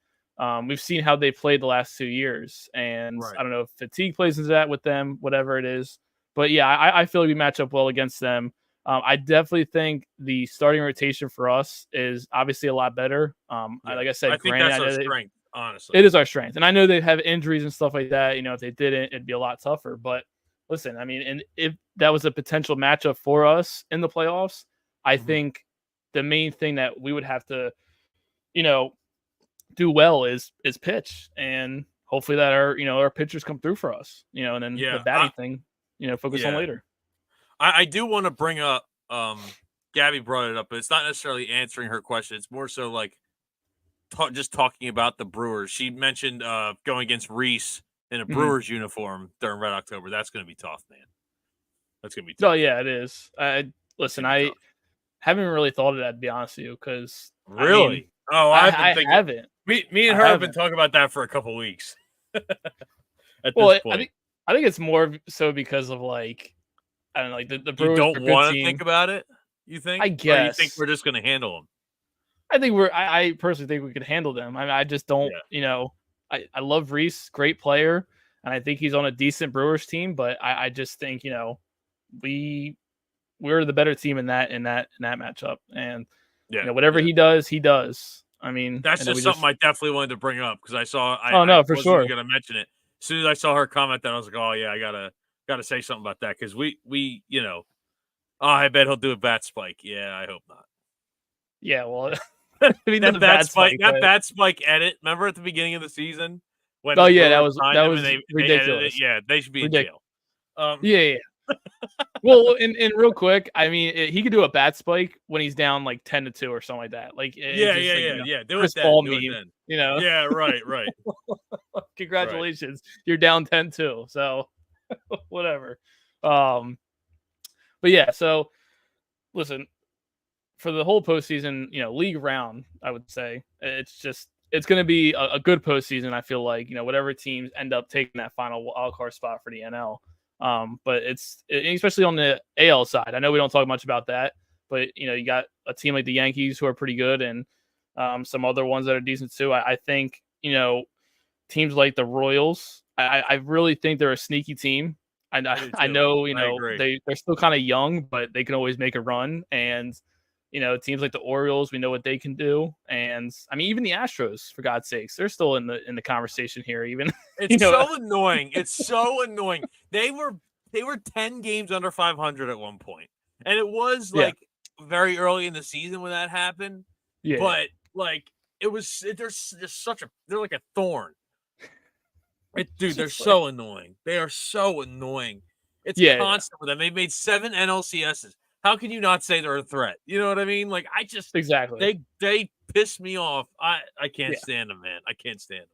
we've seen how they played the last 2 years. And Right. I don't know if fatigue plays into that with them, whatever it is. But yeah, I feel like we match up well against them. I definitely think the starting rotation for us is obviously a lot better. Like I said, I think that's our strength, honestly. It is our strength. And I know they have injuries and stuff like that. If they didn't, it'd be a lot tougher. But listen, I mean, and if that was a potential matchup for us in the playoffs, I think the main thing that we would have to, do well is pitch. And hopefully that our pitchers come through for us, and then the batting thing, focus on later. I do want to bring up, Gabby brought it up, but it's not necessarily answering her question. It's more so like just talking about the Brewers. She mentioned going against Reese in a Brewers uniform during Red October. That's going to be tough, man. That's going to be tough. Oh, yeah, it is. Listen, I haven't really thought of that, to be honest with you, because really? I haven't. Me and her have been talking about that for a couple weeks. At this point. I think it's more so because of like, I don't know, like the Brewers. You don't want to think about it? You think? I guess. Or you think we're just going to handle them? I think I personally think we could handle them. I mean, I just don't. I love Reese, great player, and I think he's on a decent Brewers team. But I just think we're the better team in that matchup, and whatever he does, he does. I mean, that's just something I definitely wanted to bring up because I saw. For sure. I'm going to mention it as soon as I saw her comment. That I was like, oh yeah, I gotta say something about that because we I bet he'll do a bat spike. Yeah, I hope not. Yeah, well, that bat spike edit. Remember at the beginning of the season when? Oh yeah, that was ridiculous. They should be in jail. Yeah. Well, and real quick, I mean, he could do a bat spike when he's down like 10-2 or something like that. Like, Do Chris it Paul then. meme, Yeah, right. Congratulations, you're down 10-2. So, whatever. But yeah, so listen, for the whole postseason, league round, I would say it's going to be a good postseason. I feel like whatever teams end up taking that final wild card spot for the NL. But especially on the AL side. I know we don't talk much about that, but you got a team like the Yankees who are pretty good, and some other ones that are decent too. I think teams like the Royals. I really think they're a sneaky team. I know they're still kind of young, but they can always make a run. And teams like the Orioles, we know what they can do. And I mean, even the Astros, for God's sakes, they're still in the conversation here. Even it's so annoying. It's so annoying. They were 10 games under 500 at one point, and it was like very early in the season when that happened. Yeah, but like they're like a thorn. They're so annoying. They are so annoying. It's constant for them. They've made 7 NLCSs. How can you not say they're a threat? You know what I mean? Like, exactly. They piss me off. I can't stand them, man. I can't stand them.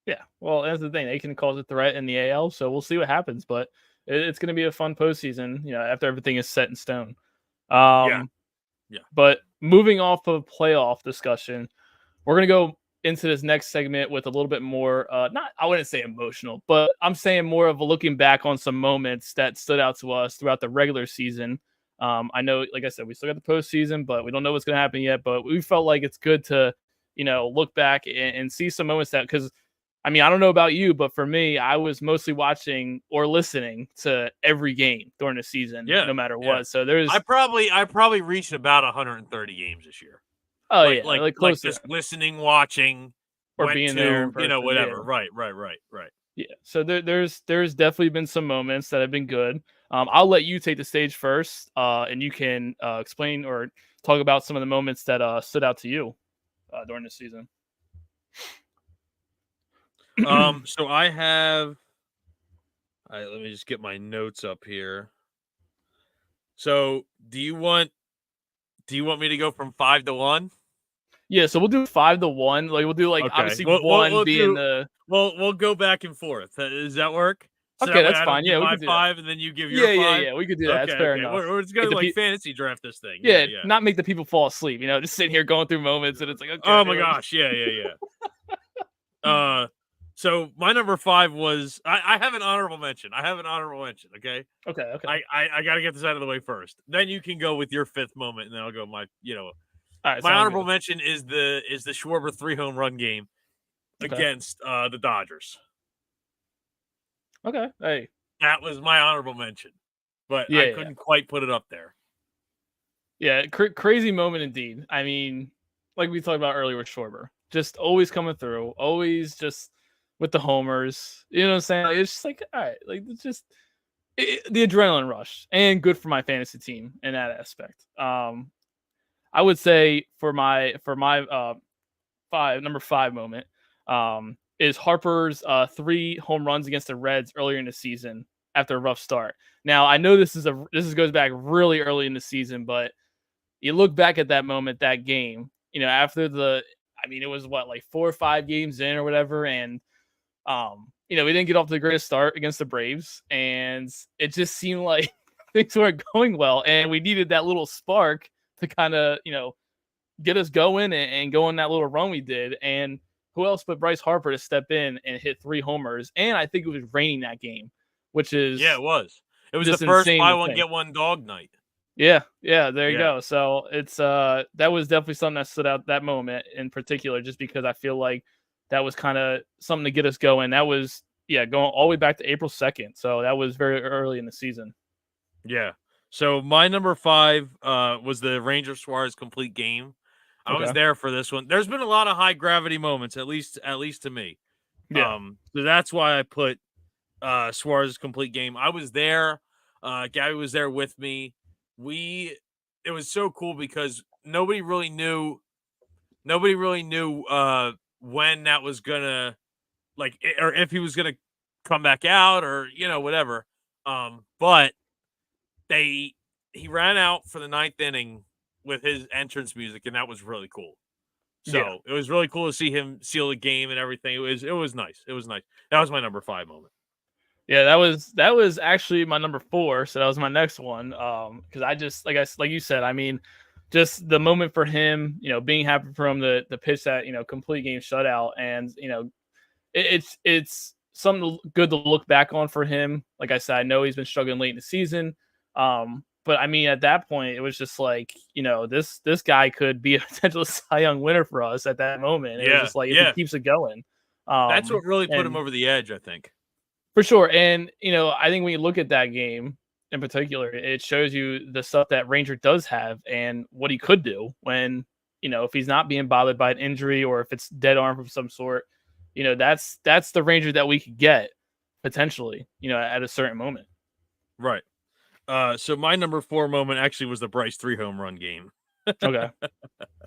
Yeah. Well, that's the thing. They can cause a threat in the AL, so we'll see what happens. But it's going to be a fun postseason, after everything is set in stone. Yeah. But moving off of playoff discussion, we're going to go into this next segment with a little bit more, I wouldn't say emotional, but I'm saying more of a looking back on some moments that stood out to us throughout the regular season. I know, like I said, we still got the postseason, but we don't know what's going to happen yet. But we felt like it's good to, look back and see some moments that, because, I mean, I don't know about you, but for me, I was mostly watching or listening to every game during the season, no matter what. So I probably reached about 130 games this year. Oh, like close just listening, watching, or went being there in to, person. Yeah. whatever. Right. Yeah. So there's definitely been some moments that have been good. I'll let you take the stage first, and you can explain or talk about some of the moments that stood out to you during the season. So I have. All right, let me just get my notes up here. So, do you want me to go from 5 to 1? Yeah, so we'll do 5 to 1. Like we'll do like Okay. obviously We'll one being do the we'll go back and forth. Does that work? So okay. that way That's I don't fine. give Yeah, we my could do that. 5 and then you give your Yeah, yeah, 5. yeah. We could do that. That's Okay, fair okay. enough. We're just gonna Make the like fantasy draft this thing. Yeah, yeah, yeah. not make the people fall asleep. Just sitting here going through moments, and it's like okay. Oh my gosh. Yeah, yeah, yeah. So my number 5 was I have an honorable mention. Okay. Okay, okay. I gotta get this out of the way first. Then you can go with your 5th moment, and then I'll go All right, my sounds honorable good. mention is the Schwarber 3 home run game Okay, against the Dodgers. okay. Hey, That was my honorable mention, but yeah, I yeah, couldn't quite put it up there. yeah. Crazy moment indeed. I mean, like we talked about earlier with Schwarber, just always coming through, always just with the homers. You know what I'm saying? Like, it's just like all right, like it's just the adrenaline rush and good for my fantasy team in that aspect. I would say for my number 5 moment is Harper's 3 home runs against the Reds earlier in the season after a rough start. Now I know this goes back really early in the season, but you look back at that moment, that game, after it was what, like 4 or 5 games in or whatever, and we didn't get off to the greatest start against the Braves, and it just seemed like things weren't going well, and we needed that little spark to kind of, get us going and go on that little run we did. And who else but Bryce Harper to step in and hit 3 homers? And I think it was raining that game, which Yeah, is it was. It was the just first insane buy to one think. get one dog night. Yeah, yeah, there you Yeah, go. So it's that was definitely something that stood out that moment in particular, just because I feel like that was kind of something to get us going. That was going all the way back to April 2nd. So that was very early in the season. yeah. So my number 5 was the Ranger Suarez complete game. I was Okay. there for this one. There's been a lot of high gravity moments, at least to me. Yeah. So that's why I put Suarez's complete game. I was there. Gabby was there with me. It was so cool because nobody really knew when that was gonna or if he was gonna come back out or whatever. But he ran out for the 9th inning with his entrance music, and that was really cool. Yeah. So it was really cool to see him seal the game and everything. It was nice. It was nice. That was my number 5 moment. Yeah, that was actually my number 4, so that was my next one. Because like you said, I mean, just the moment for him, being happy from the pitch that complete game shutout, and it's something good to look back on for him. Like I said, I know he's been struggling late in the season, but I mean, at that point, it was just like this guy could be a potential Cy Young winner for us at that moment. It was Yeah, just like if he yeah. keeps it going, That's what really put him and over the edge, I think. for sure. And, I think when you look at that game in particular, it shows you the stuff that Ranger does have and what he could do when, if he's not being bothered by an injury or if it's dead arm of some sort, that's the Ranger that we could get potentially, at a certain moment. Right. So my number 4 moment actually was the Bryce 3 home run game. Okay.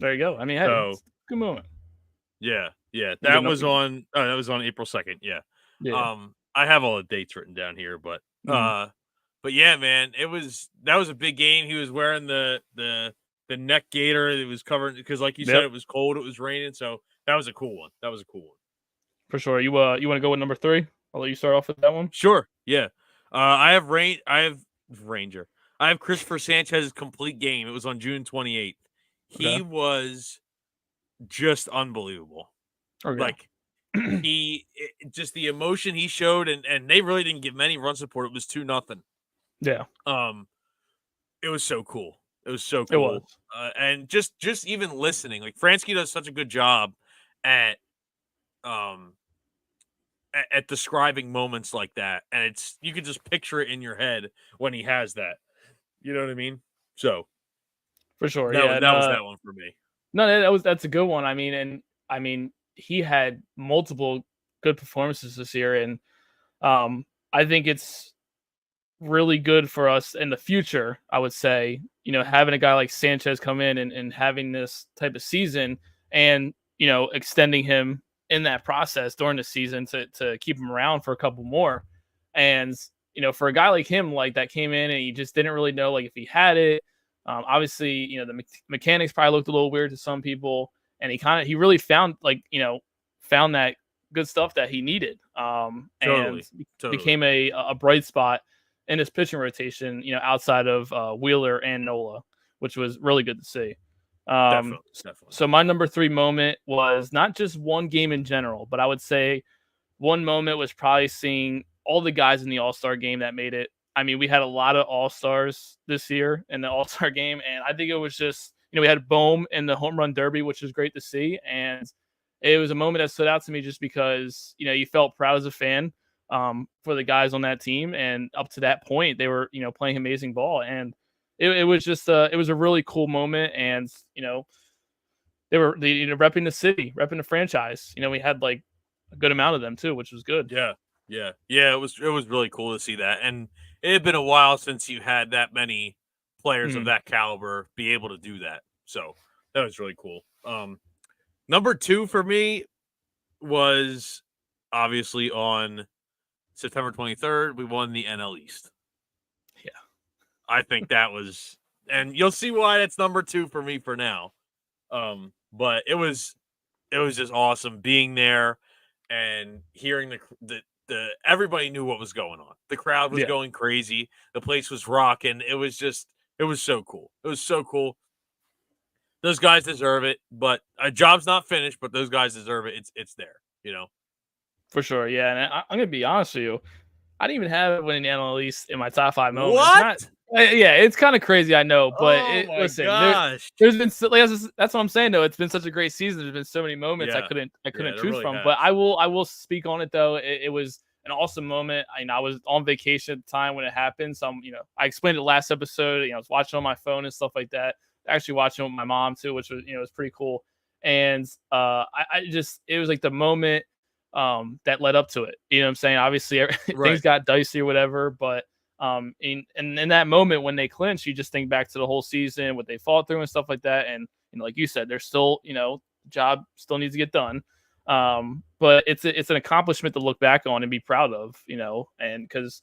There you go. I mean, hey, So it's a good moment. yeah, A good number. that was on April 2nd. Yeah. Yeah. I have all the dates written down here, Mhm. but yeah, man, that was a big game. He was wearing the neck gaiter. It was covered because, like you said, Yep. it was cold. It was raining. So that was a cool one. For sure. You want to go with number 3? I'll let you start off with that one. Sure. Yeah. I have Ranger. I have Christopher Sanchez's complete game. It was on June 28th. He Okay. was just unbelievable. Okay. Like just the emotion he showed, and they really didn't give many run support. It was 2-0. Yeah. It was so cool. It was so It was. cool. And just even listening, like Fransky does such a good job at um at describing moments like that, and you can just picture it in your head when he has that. You know what I mean? So For sure. Yeah. And that was that one for me. no, that's a good one. I mean, he had multiple good performances this year, and I think it's really good for us in the future, I would say, having a guy like Sanchez come in and having this type of season and, extending him in that process during the season to keep him around for a couple more. And, for a guy like him, like that came in and he just didn't really know like if he had it. Obviously, the mechanics probably looked a little weird to some people, and he really found like, found that good stuff that he needed. And Totally. Totally. became a bright spot in his pitching rotation, outside of Wheeler and Nola, which was really good to see. Definitely. Definitely. So my number 3 moment was not just one game in general, but I would say one moment was probably seeing all the guys in the All-Star game that made it. I mean, we had a lot of All-Stars this year in the All-Star game, and I think it was just, we had Bohm in the home run derby, which was great to see, and it was a moment that stood out to me just because, you felt proud as a fan for the guys on that team, and up to that point, they were, playing amazing ball, and it was just it was a really cool moment, and they were repping the city, repping the franchise. We had like a good amount of them too, which was good. Yeah. It was really cool to see that, and it had been a while since you had that many players of that caliber be able to do that. So that was really cool. Number 2 for me was obviously on September 23rd. We won the NL East. Yeah, I think that was, and you'll see why that's number 2 for me for now. But it was just awesome being there and hearing the everybody knew what was going on. The crowd was going crazy. The place was rocking. It was so cool. It was so cool. Those guys deserve it, but a job's not finished, but those guys deserve it. It's there, for sure. Yeah, and I'm gonna be honest with you, I didn't even have winning the NL East in my top 5 moments. What? Yeah, it's kind of crazy, I know, but Oh my listen, gosh. there's been that's what I'm saying though. It's been such a great season. There's been so many moments I Yeah. couldn't choose really from. has. But I will speak on it though. It was an awesome moment. I was on vacation at the time when it happened. So I explained it last episode. I was watching on my phone and stuff like that. Actually watching with my mom too, which was was pretty cool. And I just it was like the moment that led up to it. You know what I'm saying? Obviously things got dicey or whatever, but in that moment when they clinched, you just think back to the whole season, what they fought through and stuff like that. And like you said, there's still, job still needs to get done. But it's an accomplishment to look back on and be proud of, and because,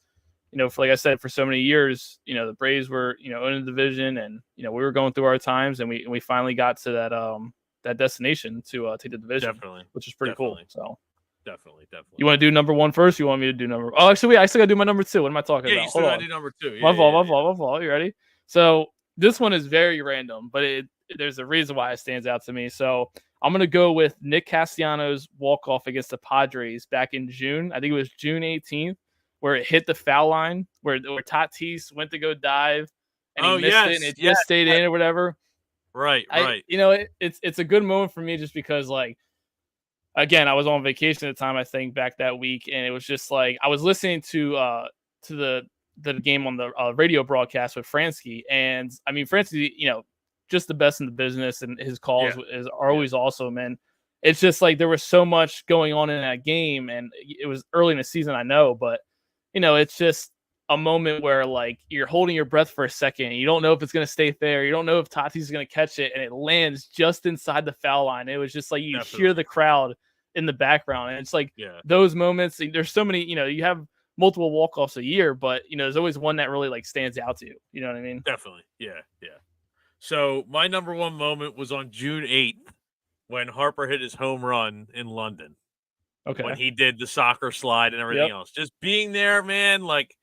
for, like I said, for so many years, the Braves were, in the division, and, we were going through our times, and we finally got to that destination to take the division, which is pretty cool. So Definitely. you want to do number 1 first? You want me to do number? Oh, actually, I still got to do my number 2. What am I talking about? You still got to do number 2. My fault. You ready? So this one is very random, but there's a reason why it stands out to me. So I'm gonna go with Nick Castellanos' walk-off against the Padres back in June. I think it was June 18th, where it hit the foul line, where Tatis went to go dive, and he missed it, and it just stayed in or whatever. Right. It's a good moment for me just because, like, again, I was on vacation at the time, I think, back that week, and it was just like I was listening to the game on the radio broadcast with Fransky, and I mean Fransky, just the best in the business, and his calls are always awesome. And it's just like there was so much going on in that game, and it was early in the season, I know, but it's just a moment where like you're holding your breath for a second. You don't know if it's going to stay there. You don't know if Tatis is going to catch it, and it lands just inside the foul line. It was just like you hear the crowd in the background, and it's like those moments. There's so many. You have multiple walk-offs a year, but there's always one that really like stands out to you. You know what I mean? Definitely. Yeah. So my number 1 moment was on June 8th when Harper hit his home run in London. Okay. When he did the soccer slide and everything else. Just being there, man, like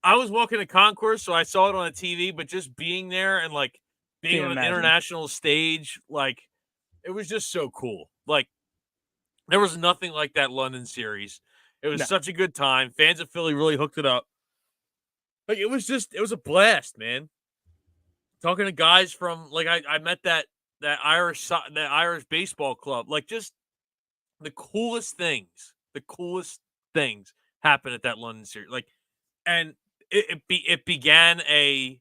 I was walking the concourse, so I saw it on a TV, but just being there and like being on an international stage, like it was just so cool. Like there was nothing like that London series. It was such a good time. Fans of Philly really hooked it up. Like it was a blast, man. Talking to guys from like I met that Irish baseball club. Like just the coolest things happened at that London series. Like, and it began a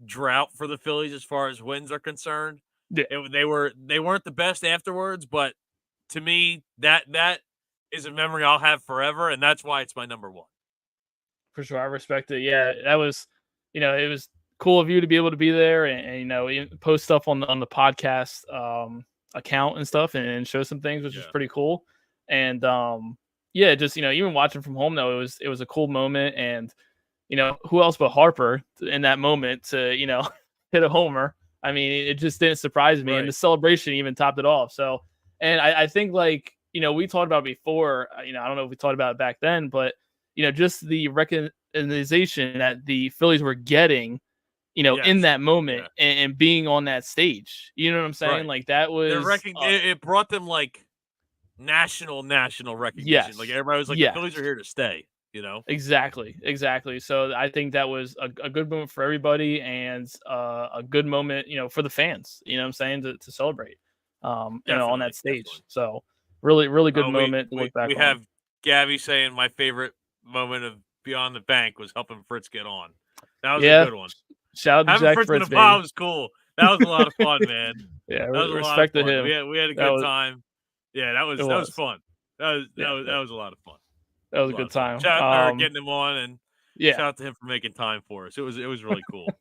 drought for the Phillies as far as wins are concerned. Yeah. They weren't the best afterwards, but to me, that is a memory I'll have forever, and that's why it's my number one. For sure, I respect it. Yeah, that was, it was cool of you to be able to be there and post stuff on the podcast account and stuff and show some things, which was Yeah. pretty cool. And yeah, just even watching from home though, it was a cool moment. And who else but Harper in that moment to hit a homer. I mean, it just didn't surprise me, and the Right. celebration even topped it off. So, and I think like we talked about it before. I don't know if we talked about it back then, but just the recognition that the Phillies were getting, in Yes. that moment Yeah. and being on that stage. You know what I'm saying? Right. Like that was It brought them like national recognition. Like yes. everybody was like, the Yes. Phillies are here to stay. You know. Exactly. So I think that was a good moment for everybody and a good moment, for the fans, you know what I'm saying, to celebrate, on Definitely. that stage. Definitely. So really, really good Oh, moment to look back we on. have Gabby saying my favorite moment of Beyond the Bank was helping Fritz get on. That was a Yeah. good one. Shout out to Having Jack Fritz in the Fritz, pod baby. was cool. That was a lot of fun, man. Yeah, That was a lot of respect to fun. him. We had a That good was time. Yeah, that it was was. fun. Yeah, That was a lot of fun. that was A a lot good of fun. time. Shout out to her getting him on, and Yeah, shout out to him for making time for us. It was really cool. Really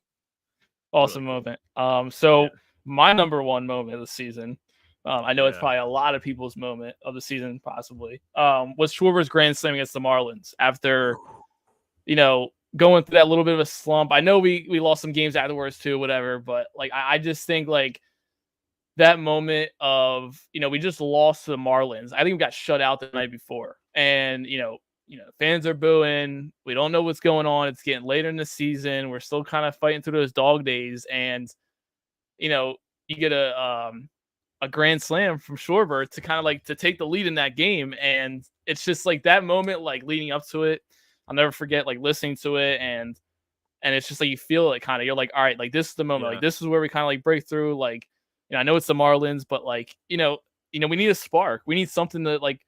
awesome cool. moment. Yeah. So my number one moment of the season, I know it's Yeah. probably a lot of people's moment of the season, possibly, was Schwarber's grand slam against the Marlins after, going through that little bit of a slump. I know we lost some games afterwards too, whatever, but like I just think like that moment of we just lost to the Marlins. I think we got shut out the night before, and fans are booing. We don't know what's going on. It's getting later in the season. We're still kind of fighting through those dog days, and you know you get a grand slam from Schwarber to kind of like to take the lead in that game, and it's just like that moment, like leading up to it. I'll never forget like listening to it and it's just like you feel it kind of. You're like, all right, like this is the moment. Like Yeah. this is where we kind of like break through. Like, I know it's the Marlins, but like, we need a spark. We need something to like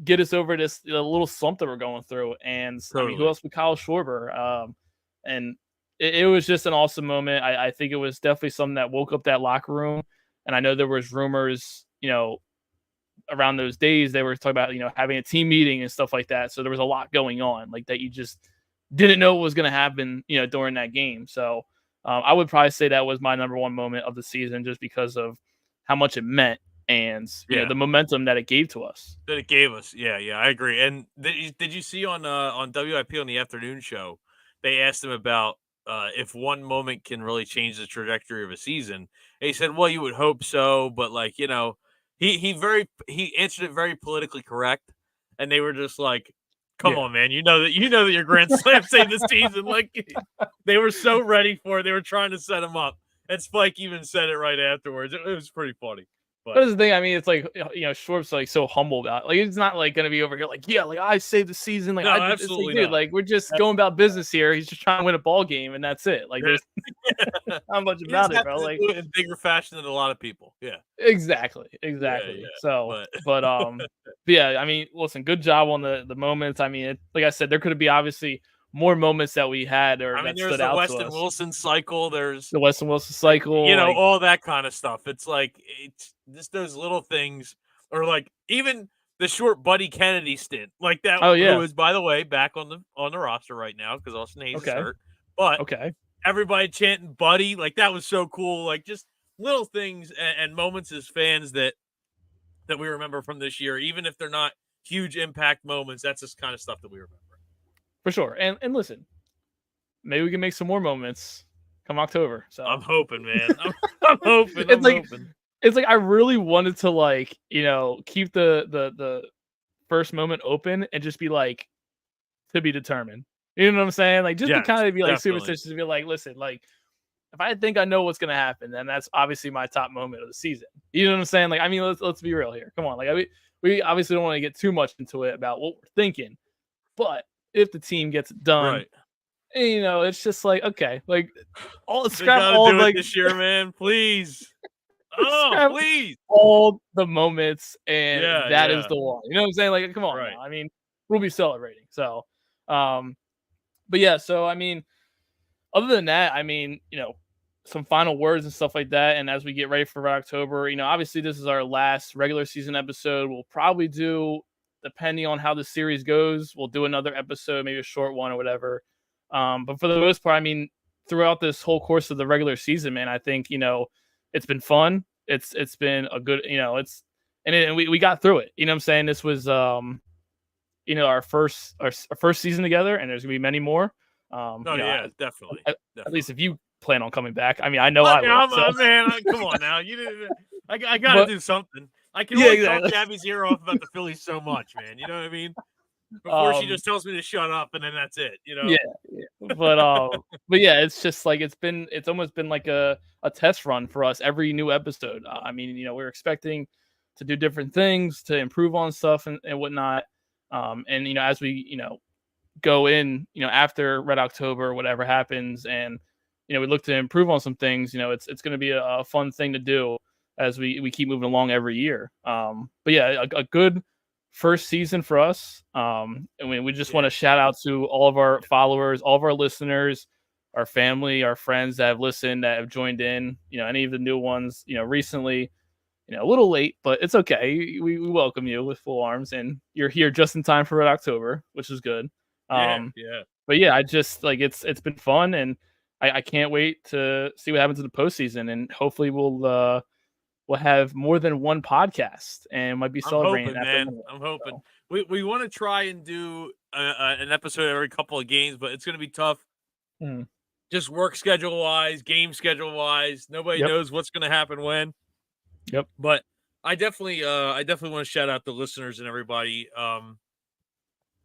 get us over this little slump that we're going through. And I mean, who Totally. else but Kyle Schwarber? And it was just an awesome moment. I think it was definitely something that woke up that locker room. And I know there was rumors, around those days they were talking about having a team meeting and stuff like that. So there was a lot going on, like that you just didn't know what was going to happen, during that game. So I would probably say that was my number one moment of the season, just because of how much it meant and Yeah. the momentum that it gave to us. That it gave us. Yeah, I agree. And did you see on WIP on the afternoon show, they asked him about if one moment can really change the trajectory of a season. And he said, "Well, you would hope so, but like he answered it very politically correct." And they were just like, "Come Yeah, on, man! You know that your grand slam saved the season." Like they were so ready for it. They were trying to set him up. And Spike even said it right afterwards. It was pretty funny. But that's the thing. I mean, it's like Schwartz's like so humble about it. Like it's not like gonna be over here like, yeah, like I saved the season. Like no, I did. It's like, absolutely dude, not. like we're just going about business here. He's just trying to win a ball game, and that's it. Like there's not much He just about it, bro. happens to Like do it in bigger fashion than a lot of people. Yeah. exactly, Yeah, exactly. yeah. So, But but yeah, I mean, listen, good job on the moments. I mean, like I said, there could be obviously more moments that we had or I mean, that there's stood the out to Weston us. Wilson cycle. There's The Weston Wilson cycle, like, all that kind of stuff. It's like it's just those little things, or like even the short Buddy Kennedy stint, like that, oh who yeah, is by the way back on the roster right now because Austin Hayes is okay, hurt. But okay, everybody chanting Buddy, like that was so cool. Like just little things and moments as fans that we remember from this year, even if they're not huge impact moments. That's just kind of stuff that we remember. for sure. And listen, maybe we can make some more moments come October. I'm So hoping, man. I'm hoping. it's I'm like hoping. it's like I really wanted to like keep the first moment open and just be like to be determined. You know what I'm saying? Like just to Yes, kind of be like definitely. superstitious to be like, listen, like if I think I know what's gonna happen, then that's obviously my top moment of the season. You know what I'm saying? Like, I mean, let's be real here. Come on, like we obviously don't want to get too much into it about what we're thinking, but if the team gets it done, Right. and, it's just like okay, like all They scrap got to all do it like this year, man. Please. Oh, scrap please. all the moments, and Yeah, that is yeah. the one. You know what I'm saying? Like, come on Right. now. I mean, we'll be celebrating. So, um, but yeah. So I mean, other than that, I mean, some final words and stuff like that. And as we get ready for October, obviously this is our last regular season episode. We'll probably do, depending on how the series goes, we'll do another episode, maybe a short one or whatever. But for the most part, I mean, throughout this whole course of the regular season, man, I think, it's been fun. It's been a good, and we got through it. You know what I'm saying? This was, our first season together, and there's gonna be many more. Definitely. At least if you plan on coming back. I mean, I know I will. Man, come on now. You didn't. I gotta do something. I can only talk Gabby's ear off about the Phillies so much, man. You know what I mean? Before she just tells me to shut up, and then that's it. Yeah. But yeah, it's just like it's almost been like a test run for us every new episode. I mean, we're expecting to do different things to improve on stuff and whatnot. And as we go in, after Red October or whatever happens, and we look to improve on some things, it's going to be a fun thing to do as we keep moving along every year. But yeah, a good first season for us. And we just want to shout out to all of our followers, all of our listeners, our family, our friends that have listened, that have joined in, any of the new ones, recently, a little late, but it's okay. We welcome you with full arms, and you're here just in time for Red October, which is good. Yeah. But yeah, I just like it's been fun, and I can't wait to see what happens in the postseason, and hopefully we'll have more than one podcast and might be celebrating. I'm hoping. So. We want to try and do an episode every couple of games, but it's going to be tough. Just work schedule wise, game schedule wise. Nobody knows what's going to happen when. Yep. But I definitely want to shout out the listeners and everybody.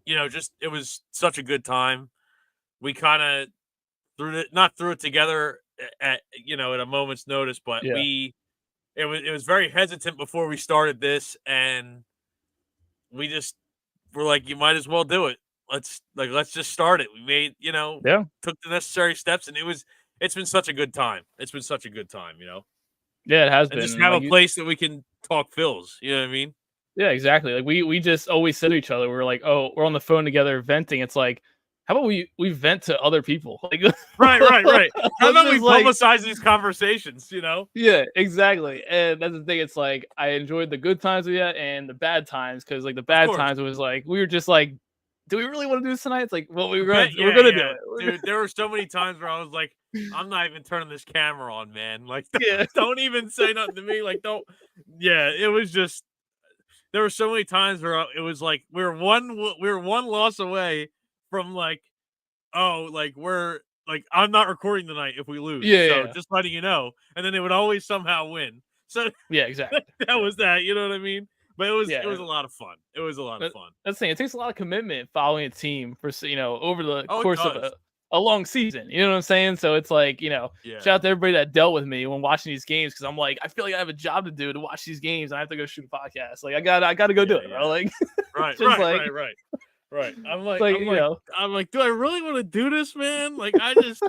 Just it was such a good time. We kind of not threw it together at a moment's notice, but it was very hesitant before we started this, and we're like, you might as well do it. Let's just start it. We made, took the necessary steps, and it's been such a good time. It's been such a good time, Yeah, it has been. Just have a place that we can talk Phils. You know what I mean? Yeah, exactly. Like we just always say to each other, we're like, oh, we're on the phone together venting. It's like, how about we vent to other people? Like, right. How about we publicize these conversations? Yeah, exactly. And that's the thing. It's like I enjoyed the good times we had and the bad times, because like the bad times it was like we were just like, do we really want to do this tonight? It's like, well, we're gonna do it. Dude, there were so many times where I was like, I'm not even turning this camera on, man. Like, don't even say nothing to me. Like, don't. Yeah, it was just. There were so many times where it was like we were one loss away from like, oh, like we're like, I'm not recording tonight if we lose. So just letting you know. And then they would always somehow win. So yeah, exactly. that was that. You know what I mean? But it was a lot of fun. It was a lot of fun. That's the thing. It takes a lot of commitment following a team for over the course of a long season. You know what I'm saying? So it's like, shout out to everybody that dealt with me when watching these games, because I'm like, I feel like I have a job to do to watch these games, and I have to go shoot a podcast. Like I gotta go do it. Bro. Like right. I'm like, do I really want to do this, man? Like I just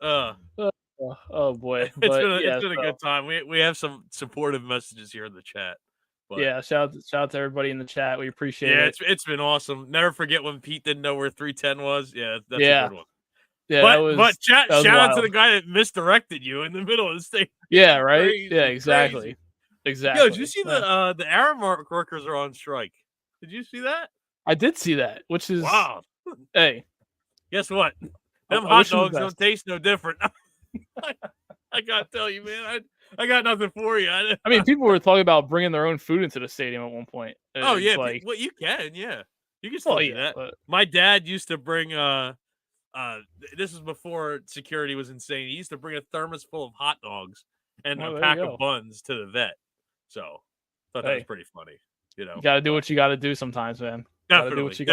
oh boy. It's been a good time. We have some supportive messages here in the chat. But, yeah, shout out to everybody in the chat. We appreciate it. Yeah, it's been awesome. Never forget when Pete didn't know where 310 was. Yeah, that's a good one. Yeah, but shout out to the guy that misdirected you in the middle of the stage. Yeah, right. Crazy, yeah, exactly. Crazy. Exactly. Yo, did you see the Aramark workers are on strike? Did you see that? I did see that, which is wow. Hey, guess what? Them hot dogs don't taste no different. I gotta tell you, man. I got nothing for you. I mean, people were talking about bringing their own food into the stadium at one point. Oh yeah, like, well, you can, you can still do that. But... My dad used to bring this was before security was insane. He used to bring a thermos full of hot dogs and a pack of buns to the vet. So I thought that was pretty funny. You gotta do what you gotta do sometimes, man. Definitely.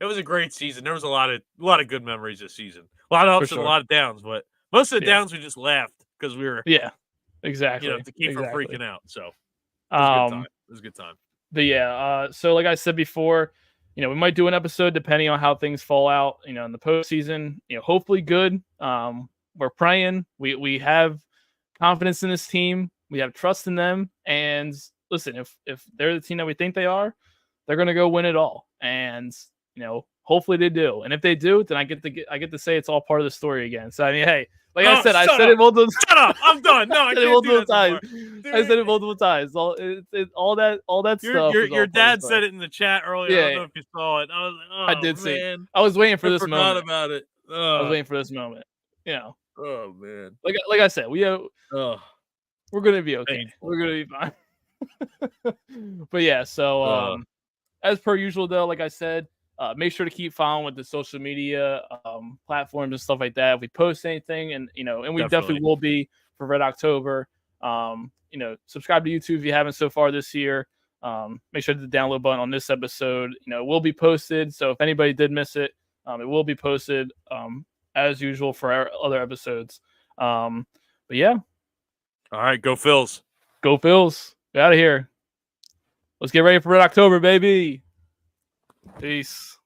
It was a great season. There was a lot of good memories this season. A lot of ups and a lot of downs, but most of the downs we just laughed because we were exactly to keep from freaking out. So it was a good time. But yeah, so like I said before, we might do an episode depending on how things fall out, in the postseason. Hopefully good. We're praying. We have confidence in this team. We have trust in them. And listen, if they're the team that we think they are, they're gonna go win it all. And hopefully they do. And if they do, then I get to say it's all part of the story again. So I mean, hey, Like I said it multiple. Shut up! I'm done. No, I can't do that times. Dude, I said it multiple times. All that stuff. Your dad said it in the chat earlier. Yeah, I don't know if you saw it. I was like, oh, I did man. see. I was waiting for I this forgot moment. about it. I was waiting for this moment. You know. Oh man. Like I said, we're gonna be okay. Painful. We're gonna be fine. But yeah, so as per usual though, like I said, make sure to keep following with the social media platforms and stuff like that. If we post anything, and we definitely will be for Red October. Subscribe to YouTube if you haven't so far this year. Make sure to hit the download button on this episode. It will be posted. So if anybody did miss it, it will be posted as usual for our other episodes. But yeah. All right, go Phils. Go Phils. Get out of here. Let's get ready for Red October, baby. Peace.